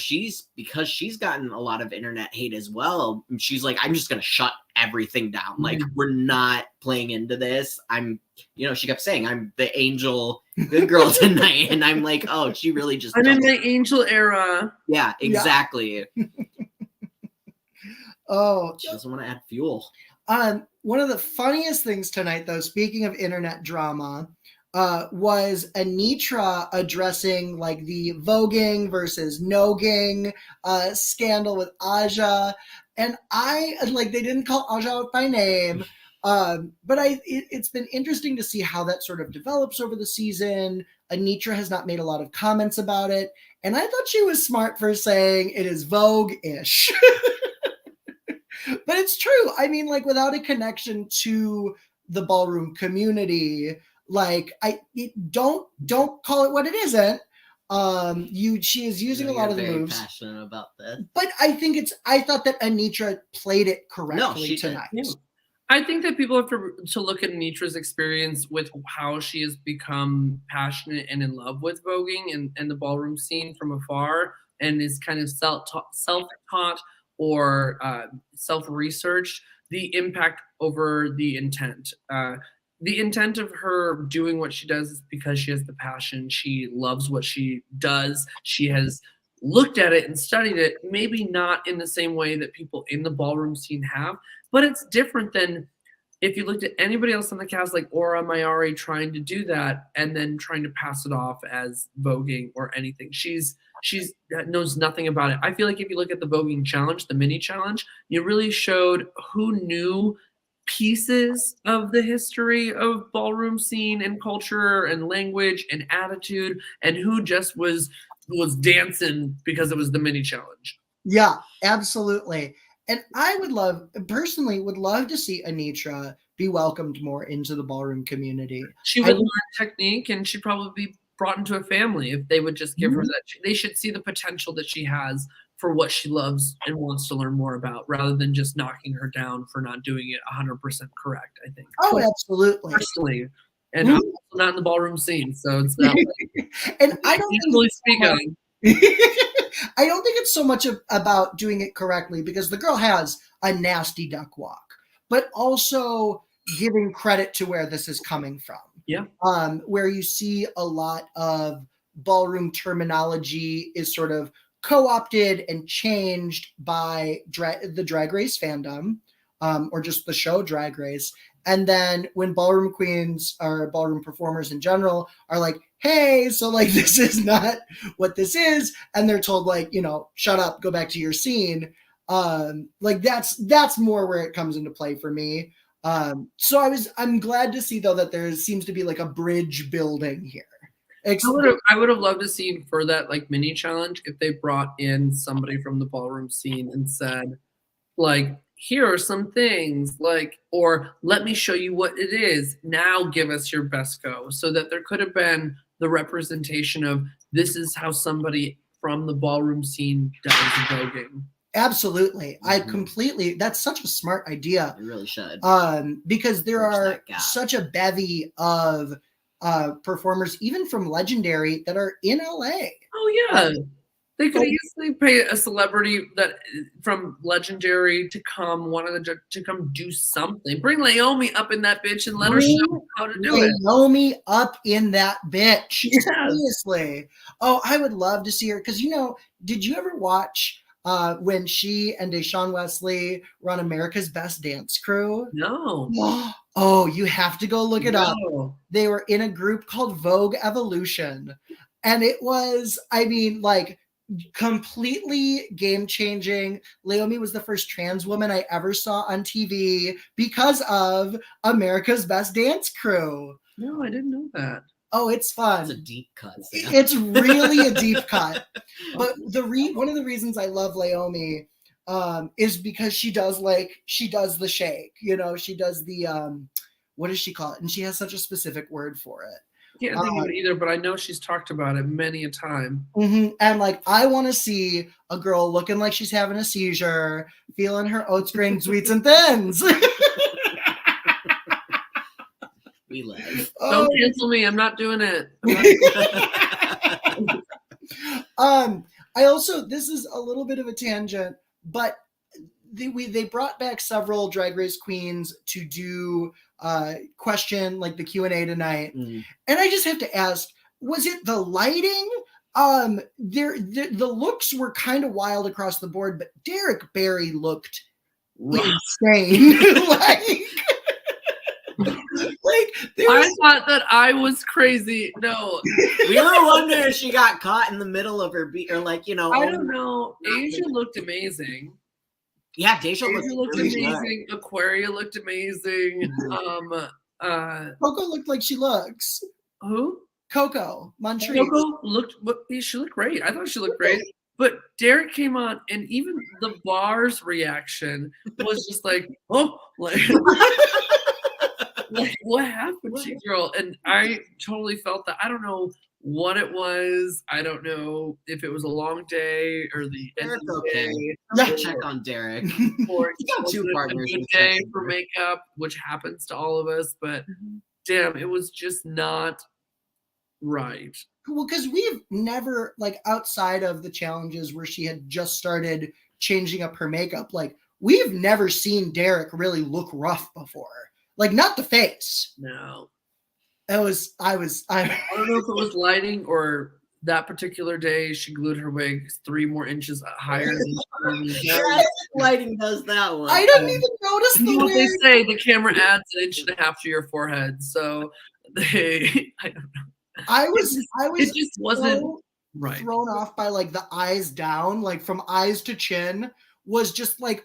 because she's gotten a lot of internet hate as well. She's like, I'm just going to shut everything down. Like, we're not playing into this. She kept saying, I'm the angel good girl tonight. And I'm like, oh, she really just. I'm in my angel era. Yeah, exactly. Yeah. She doesn't want to add fuel. One of the funniest things tonight, though, speaking of internet drama, was Anitra addressing like the voguing versus nogging scandal with Aja. And they didn't call Aja out by name. But it's been interesting to see how that sort of develops over the season. Anitra has not made a lot of comments about it. And I thought she was smart for saying it is Vogue-ish. But it's true. I mean, like, without a connection to the ballroom community, like, don't call it what it isn't. She is using a lot of the moves. Passionate about that. But I thought that Anitra played it correctly tonight. Yeah. I think that people have to look at Anitra's experience with how she has become passionate and in love with voguing and the ballroom scene from afar, and is kind of self-taught or self-researched, the impact over the intent. The intent of her doing what she does is because she has the passion. She loves what she does. She has looked at it and studied it, maybe not in the same way that people in the ballroom scene have, but it's different than if you looked at anybody else on the cast, like Aura Mayari, trying to do that and then trying to pass it off as voguing or anything. She's knows nothing about it. I feel like if you look at the voguing challenge, the mini challenge, you really showed who knew pieces of the history of ballroom scene and culture and language and attitude, and who just was dancing because it was the mini challenge. Yeah, absolutely. And I personally would love to see Anitra be welcomed more into the ballroom community. She would learn technique, and she'd probably be brought into a family if they would just give her that. They should see the potential that she has for what she loves and wants to learn more about, rather than just knocking her down for not doing it 100% correct, I think. Oh, absolutely. Personally. And I'm also not in the ballroom scene, so it's that way. And I don't I don't think it's so much about doing it correctly, because the girl has a nasty duck walk, but also giving credit to where this is coming from. Yeah. Where you see a lot of ballroom terminology is sort of co-opted and changed by the Drag Race fandom, or just the show Drag Race. And then when ballroom queens or ballroom performers in general are like, hey, so like this is not what this is, and they're told like, shut up, go back to your scene. Like that's more where it comes into play for me. So I'm glad to see though that there seems to be like a bridge building here. I would have loved to see for that like mini challenge if they brought in somebody from the ballroom scene and said, like, here are some things, like, or let me show you what it is. Now give us your best go. So that there could have been the representation of this is how somebody from the ballroom scene does voguing. Absolutely. That's such a smart idea. You really should. Because there are such a bevy of performers, even from Legendary, that are in LA. Oh, yeah. They could easily pay a celebrity that from Legendary to come, to come do something. Bring Naomi up in that bitch and let her show how to do it. Naomi up in that bitch. Yes. Seriously. Oh, I would love to see her. Because, did you ever watch when she and Deshaun Wesley run America's Best Dance Crew? No. Oh, you have to go look it up. They were in a group called Vogue Evolution. And it was, completely game-changing. Naomi was the first trans woman I ever saw on TV because of America's Best Dance Crew. No, I didn't know that. Oh, it's fun. It's a deep cut. Sam. It's really a deep cut. But one of the reasons I love Naomi is because she does the shake. She does the what does she call it? And she has such a specific word for it. Can't think of it either, but I know she's talked about it many a time. And I want to see a girl looking like she's having a seizure, feeling her oats grain sweets and thins. We live. Don't cancel me. I'm not doing it. I also, this is a little bit of a tangent, but they brought back several Drag Race queens to do question like the Q&A tonight. And I just have to ask, was it the lighting? The looks were kind of wild across the board, but Derek Barry looked insane. I thought that I was crazy. No, we were wondering if she got caught in the middle of her beat, or like, you know. I don't know. Asia looked amazing. Yeah, Deja looked amazing. Aquaria looked amazing. Coco looked like she looks. Who? Coco Montrese. Coco looked. She looked great. I thought she looked great. But Derek came on, and even the bar's reaction was just like, oh, like what happened to you, girl? And I totally felt that. I don't know what it was. I don't know if it was a long day or the end of the day. Yeah, check on Derek. Or two partners. A good day for makeup, which happens to all of us. But damn, it was just not right. Well, because we've never, like, outside of the challenges where she had just started changing up her makeup, like, we've never seen Derek really look rough before. Like, not the face. No. I don't know if it was lighting or that particular day she glued her wig 3 more inches higher. Lighting does that one. I didn't even notice the what wig. They say the camera adds 1.5 inches to your forehead. So I don't know. It just wasn't right. Thrown off by like the eyes down, like from eyes to chin was just like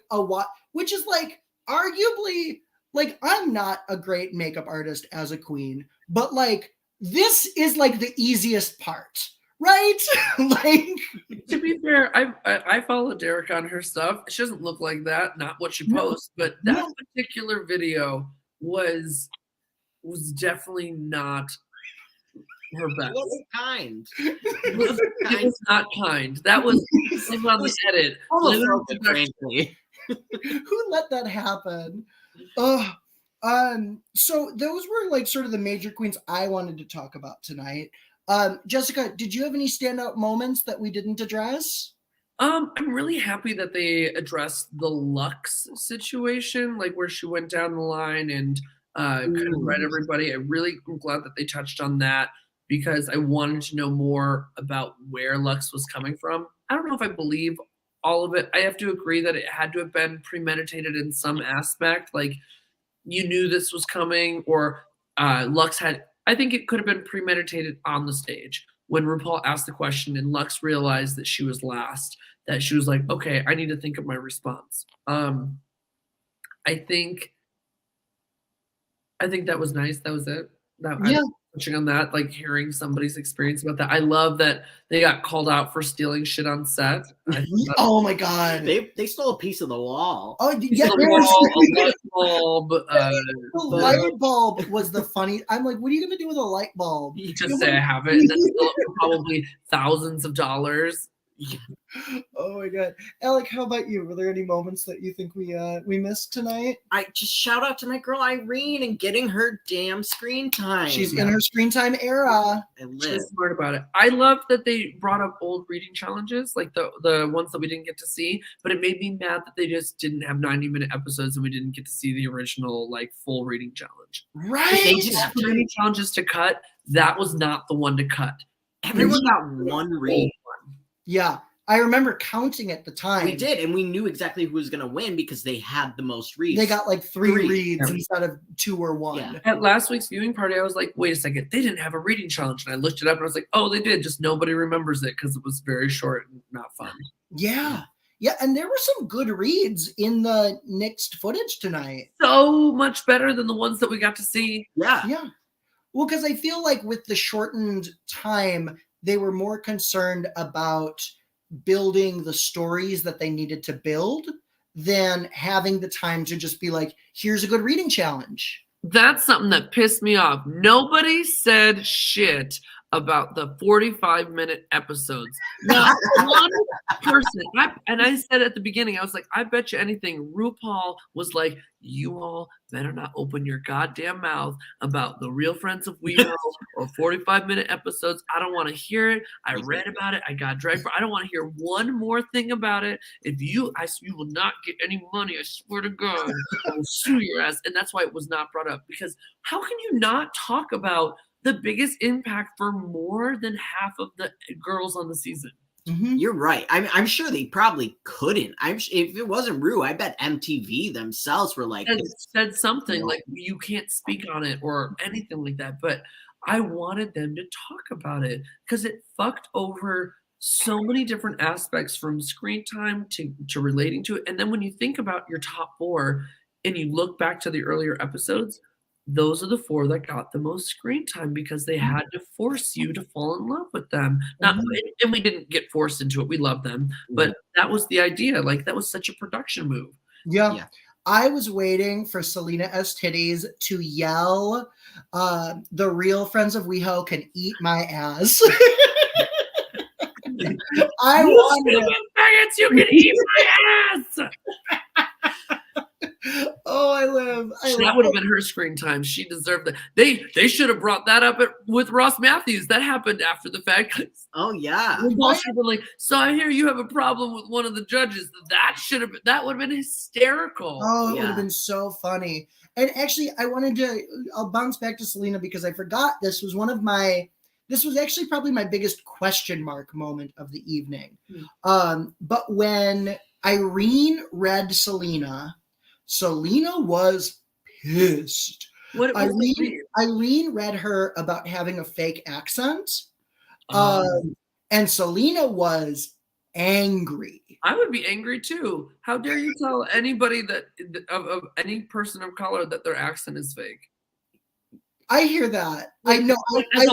which is like arguably, like, I'm not a great makeup artist as a queen, but like this is like the easiest part, right? Like, to be fair, I follow Derek on her stuff. She doesn't look like that, not what she posts, but that particular video was definitely not her best. It wasn't kind. It was not kind. That was on the edit. Frankly. Who let that happen? So those were like sort of the major queens I wanted to talk about tonight. Jessica, did you have any standout moments that we didn't address? I'm really happy that they addressed the Lux situation, like where she went down the line and kind of read everybody. I really am glad that they touched on that because I wanted to know more about where Lux was coming from. I don't know if I believe all of it. I have to agree that it had to have been premeditated in some aspect. Like, you knew this was coming, or Lux had, I think it could have been premeditated on the stage. When RuPaul asked the question and Lux realized that she was last, that she was like, okay, I need to think of my response. I think that was nice. That was it. Touching on that, like hearing somebody's experience about that. I love that they got called out for stealing shit on set. Oh my god, they stole a piece of the wall. Oh yeah, the light bulb. The light bulb was the funny. I'm like, what are you gonna do with a light bulb? You just say I have it. And that's probably thousands of dollars. Oh my god, Alec, how about you? Were there any moments that you think we missed tonight? I just shout out to my girl Irene and getting her damn screen time. She's in her screen time era. She's smart about it. I love that they brought up old reading challenges, like the ones that we didn't get to see. But it made me mad that they just didn't have 90-minute episodes and we didn't get to see the original like full reading challenge. Right. If they just have reading challenges to cut. That was not the one to cut. Everyone got one read. Yeah, I remember counting at the time. We did, and we knew exactly who was going to win because they had the most reads. They got like three reads instead of 2 or 1. Yeah. At last week's viewing party, I was like, wait a second, they didn't have a reading challenge. And I looked it up and I was like, oh, they did, just nobody remembers it because it was very short and not fun. Yeah. Yeah, and there were some good reads in the next footage tonight. So much better than the ones that we got to see. Yeah. Yeah. Well, because I feel like with the shortened time, they were more concerned about building the stories that they needed to build than having the time to just be like, here's a good reading challenge. That's something that pissed me off. Nobody said shit about the 45-minute episodes. Not one person. I said at the beginning, I was like, I bet you anything, RuPaul was like, you all better not open your goddamn mouth about the Real Friends of WeHo or 45-minute episodes. I don't want to hear it. I read about it. I got dragged for. I don't want to hear one more thing about it. If you will not get any money. I swear to God, I will sue your ass. And that's why it was not brought up, because how can you not talk about the biggest impact for more than half of the girls on the season? Mm-hmm. You're right. I'm sure they probably couldn't. If it wasn't Rue, I bet MTV themselves were like said something like you can't speak on it or anything like that. But I wanted them to talk about it because it fucked over so many different aspects, from screen time to relating to it. And then when you think about your top 4 and you look back to the earlier episodes, those are the 4 that got the most screen time because they had to force you to fall in love with them. And we didn't get forced into it. We love them. But that was the idea. Like, that was such a production move. Yeah. I was waiting for Selena S. Titties to yell, the Real Friends of WeHo can eat my ass. I wanted faggots, you can eat my ass. Oh, I live. That would have been her screen time. She deserved that. They should have brought that up with Ross Matthews. That happened after the fact. Oh yeah. RuPaul should have been like, so I hear you have a problem with one of the judges. That would have been hysterical. Oh, it would have been so funny. And actually, I'll bounce back to Selena because I forgot this was actually probably my biggest question mark moment of the evening. But when Irene read Selena was pissed. Irene read her about having a fake accent. And Selena was angry. I would be angry too. How dare you tell anybody that of any person of color that their accent is fake? I hear that. I know. As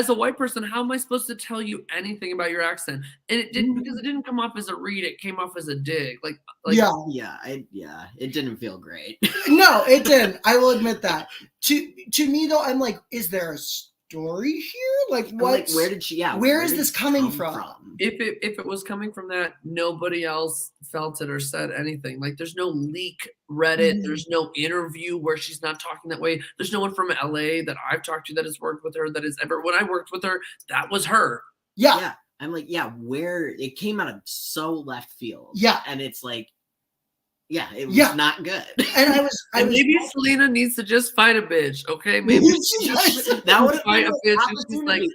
a white person, how am I supposed to tell you anything about your accent? And it didn't, because it didn't come off as a read. It came off as a dig. It didn't feel great. No, it didn't. I will admit that. To me though, I'm like, is there a story here? Like, what? Like, where did she? Yeah. Where is this coming from? If it was coming from that, nobody else felt it or said anything. Like, there's no leak Reddit. There's no interview where she's not talking that way. There's no one from LA that I've talked to that has worked with her that has ever. When I worked with her, that was her. Yeah. I'm like, where it came out of so left field. Yeah. And it's like, it was not good. And I was maybe Selena needs to just fight a bitch, okay? Maybe that would fight a bitch. And she's like,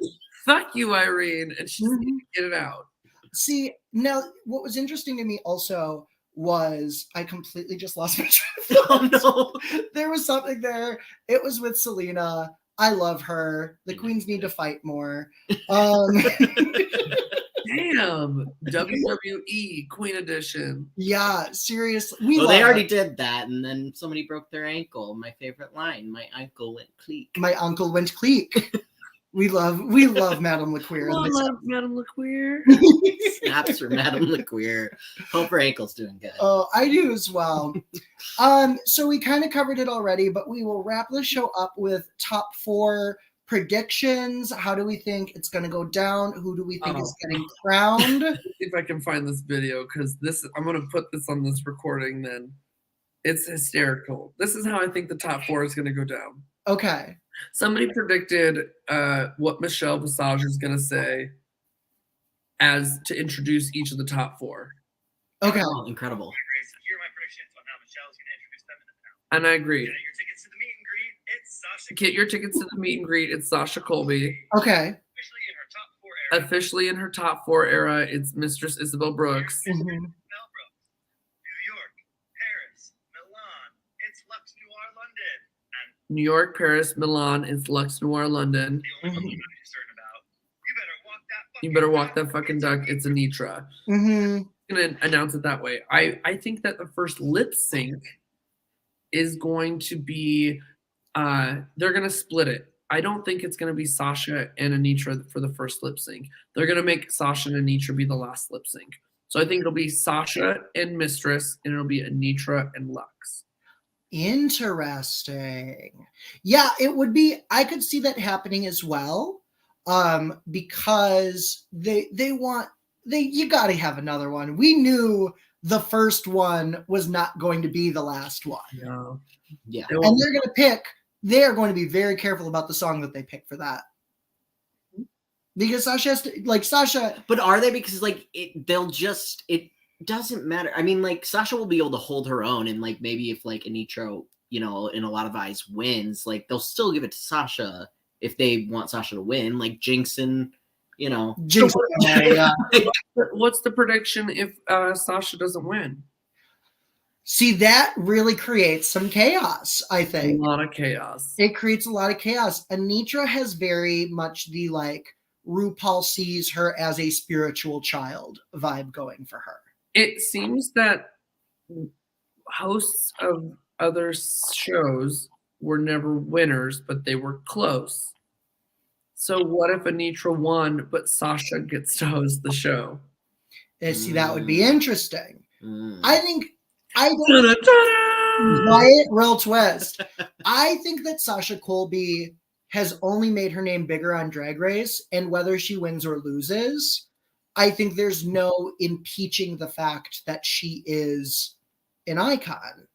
fuck you, Irene, and she just needs to get it out. See, now what was interesting to me also was I completely just lost my train of thought. Oh no. There was something there. It was with Selena. I love her. The queens need to fight more. Damn, WWE Queen Edition. Yeah, seriously. They already did that, and then somebody broke their ankle. My favorite line: "My uncle went cleek." My uncle went cleek. We love Madame LaQueer. I love Madame LaQueer. Snaps for Madame LaQueer. Hope her ankle's doing good. Oh, I do as well. So we kind of covered it already, but we will wrap the show up with top 4 predictions. How do we think it's going to go down? Who do we think is getting crowned? Let's see if I can find this video, because I'm going to put this on this recording. Then it's hysterical. This is how I think the top 4 is going to go down. Okay. Somebody predicted what Michelle Visage is going to say as to introduce each of the top 4. Okay. Oh, incredible. Here are my predictions on how Michelle's going to introduce them in the panel. And I agree. Get your tickets to the meet and greet. It's Sasha. Get your tickets to the meet and greet. It's Sasha Colby. Okay. Officially in her top 4 era. It's Mistress Isabel Brooks. Mel Brooks. New York, Paris, Milan. It's Lux Noir London. And New York, Paris, Milan. It's Lux Noir London. the only one I'm certain about. You better walk that fucking duck. It's Anitra. Mm-hmm. I'm gonna announce it that way. I think that the first lip sync is going to be they're gonna split it. I don't think it's gonna be Sasha and Anitra for the first lip sync. They're gonna make Sasha and Anitra be the last lip sync. So I think it'll be Sasha and Mistress, and it'll be Anitra and Lux. Interesting. Yeah, it would be. I could see that happening as well. because you got to have another one. We knew the first one was not going to be the last one. Yeah. And they're going to be very careful about the song that they pick for that. Because Sasha has to, Sasha. But are they? Because it doesn't matter. I mean, Sasha will be able to hold her own, and maybe if Anitra, in a lot of eyes wins, they'll still give it to Sasha if they want Sasha to win, Jinx and Jinx. What's the prediction if Sasha doesn't win? See, that really creates some chaos, I think. A lot of chaos. It creates a lot of chaos. Anitra has very much the RuPaul sees her as a spiritual child vibe going for her. It seems that hosts of other shows were never winners, but they were close. So what if Anitra won, but Sasha gets to host the show? See, that would be interesting. I think real twist. I think that Sasha Colby has only made her name bigger on Drag Race, and whether she wins or loses, I think there's no impeaching the fact that she is an icon,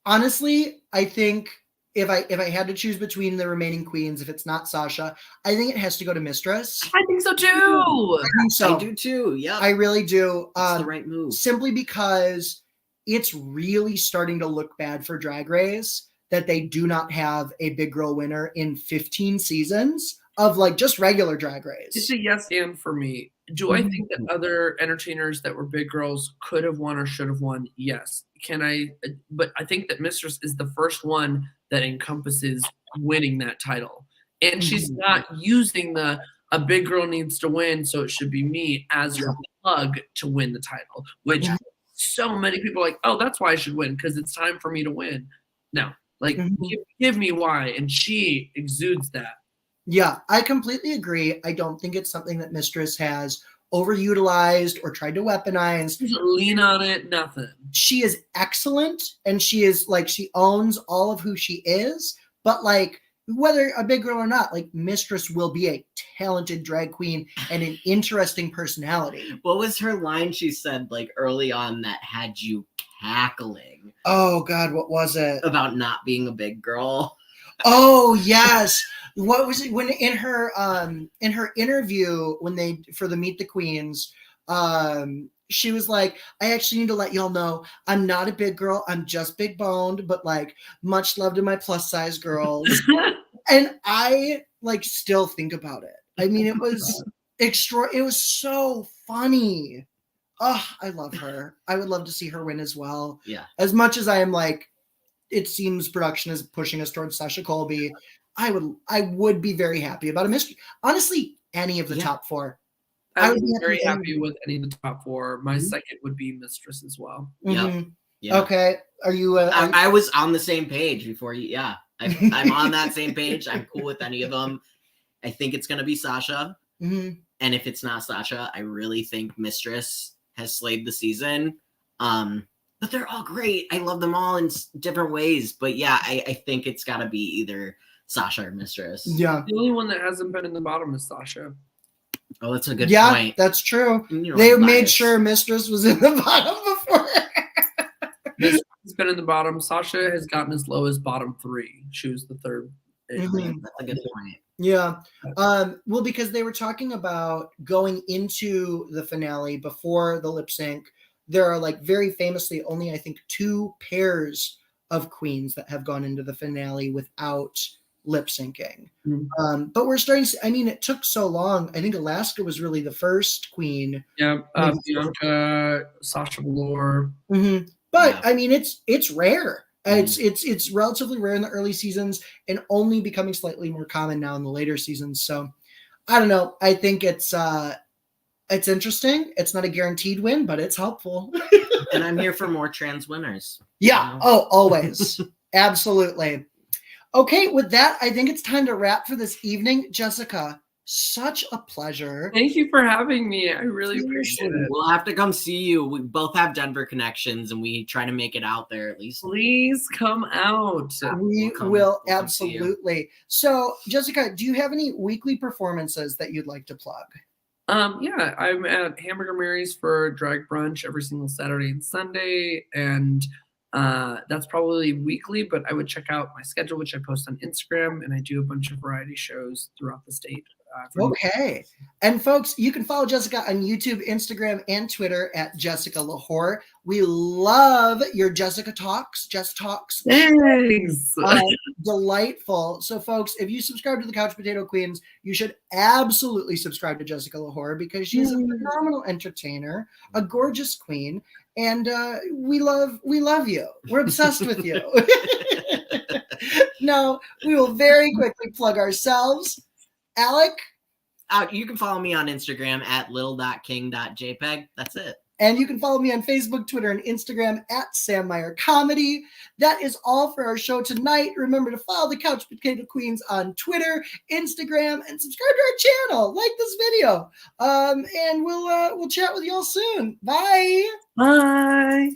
honestly, I think if I had to choose between the remaining queens, if it's not Sasha, I think it has to go to Mistress. I think so too. I think so. I do too. Yeah, I really do. It's the right move. Simply because it's really starting to look bad for Drag Race that they do not have a big girl winner in 15 seasons of just regular Drag Race. It's a yes and for me. Do I think that other entertainers that were big girls could have won or should have won? Yes. But I think that Mistress is the first one that encompasses winning that title. And she's not using a big girl needs to win, so it should be me as your plug to win the title, which so many people are like, oh, that's why I should win, because it's time for me to win. No, give me why. And she exudes that. Yeah, I completely agree. I don't think it's something that Mistress has overutilized or tried to weaponize. She doesn't lean on it, nothing. She is excellent, and she is she owns all of who she is, but whether a big girl or not, Mistress will be a talented drag queen and an interesting personality. What was her line she said early on that had you cackling? Oh God, what was it? About not being a big girl. Oh yes. What was it when in her interview for the Meet the Queens, she was like, I actually need to let y'all know I'm not a big girl, I'm just big boned, but much love to my plus size girls. And I still think about it. I mean, it was it was so funny. Oh, I love her. I would love to see her win as well. Yeah. As much as I am it seems production is pushing us towards Sasha Colby, I would be very happy about a mystery. Honestly, any of the top four. I would be very happy with any of the top four. My second would be Mistress as well. Yeah. Okay. Are you? I was on the same page before you. Yeah. I'm on that same page. I'm cool with any of them. I think it's going to be Sasha. And if it's not Sasha, I really think Mistress has slayed the season. But they're all great. I love them all in different ways. But yeah, I think it's got to be either Sasha or Mistress. Yeah. The only one that hasn't been in the bottom is Sasha. Oh, that's a good point. Yeah, that's true. They made sure Mistress was in the bottom before. Mistress has been in the bottom. Sasha has gotten as low as bottom 3. She was the third. That's a good point. Yeah. Well, because they were talking about going into the finale before the lip sync. There are very famously only, I think, 2 pairs of queens that have gone into the finale without lip syncing. But we're starting to, it took so long. I think Alaska was really the first queen. Yeah. Bianca, Sasha Velour. But it's rare. It's relatively rare in the early seasons and only becoming slightly more common now in the later seasons. So I don't know. I think it's interesting. It's not a guaranteed win, but it's helpful. And I'm here for more trans winners. Yeah. Oh, always. Absolutely. Okay. With that, I think it's time to wrap for this evening. Jessica, such a pleasure. Thank you for having me. I really appreciate it. We'll have to come see you. We both have Denver connections, and we try to make it out there at least. Please come out. We will absolutely. So, Jessica, do you have any weekly performances that you'd like to plug? Yeah, I'm at Hamburger Mary's for drag brunch every single Saturday and Sunday, and that's probably weekly, but I would check out my schedule, which I post on Instagram, and I do a bunch of variety shows throughout the state. Okay. And folks, you can follow Jessica on YouTube, Instagram, and Twitter at Jessica Lahore. We love your Jessica Talks, Jess Talks. Thanks. Delightful. So, folks, if you subscribe to the Couch Potato Queens, you should absolutely subscribe to Jessica Lahore because she's a phenomenal entertainer, a gorgeous queen, and we love you. We're obsessed with you. Now, we will very quickly plug ourselves. Alec? You can follow me on Instagram at little.king.jpg. That's it. And you can follow me on Facebook, Twitter, and Instagram at Sam Meyer Comedy. That is all for our show tonight. Remember to follow the Couch Potato Queens on Twitter, Instagram, and subscribe to our channel. Like this video. And we'll chat with y'all soon. Bye. Bye.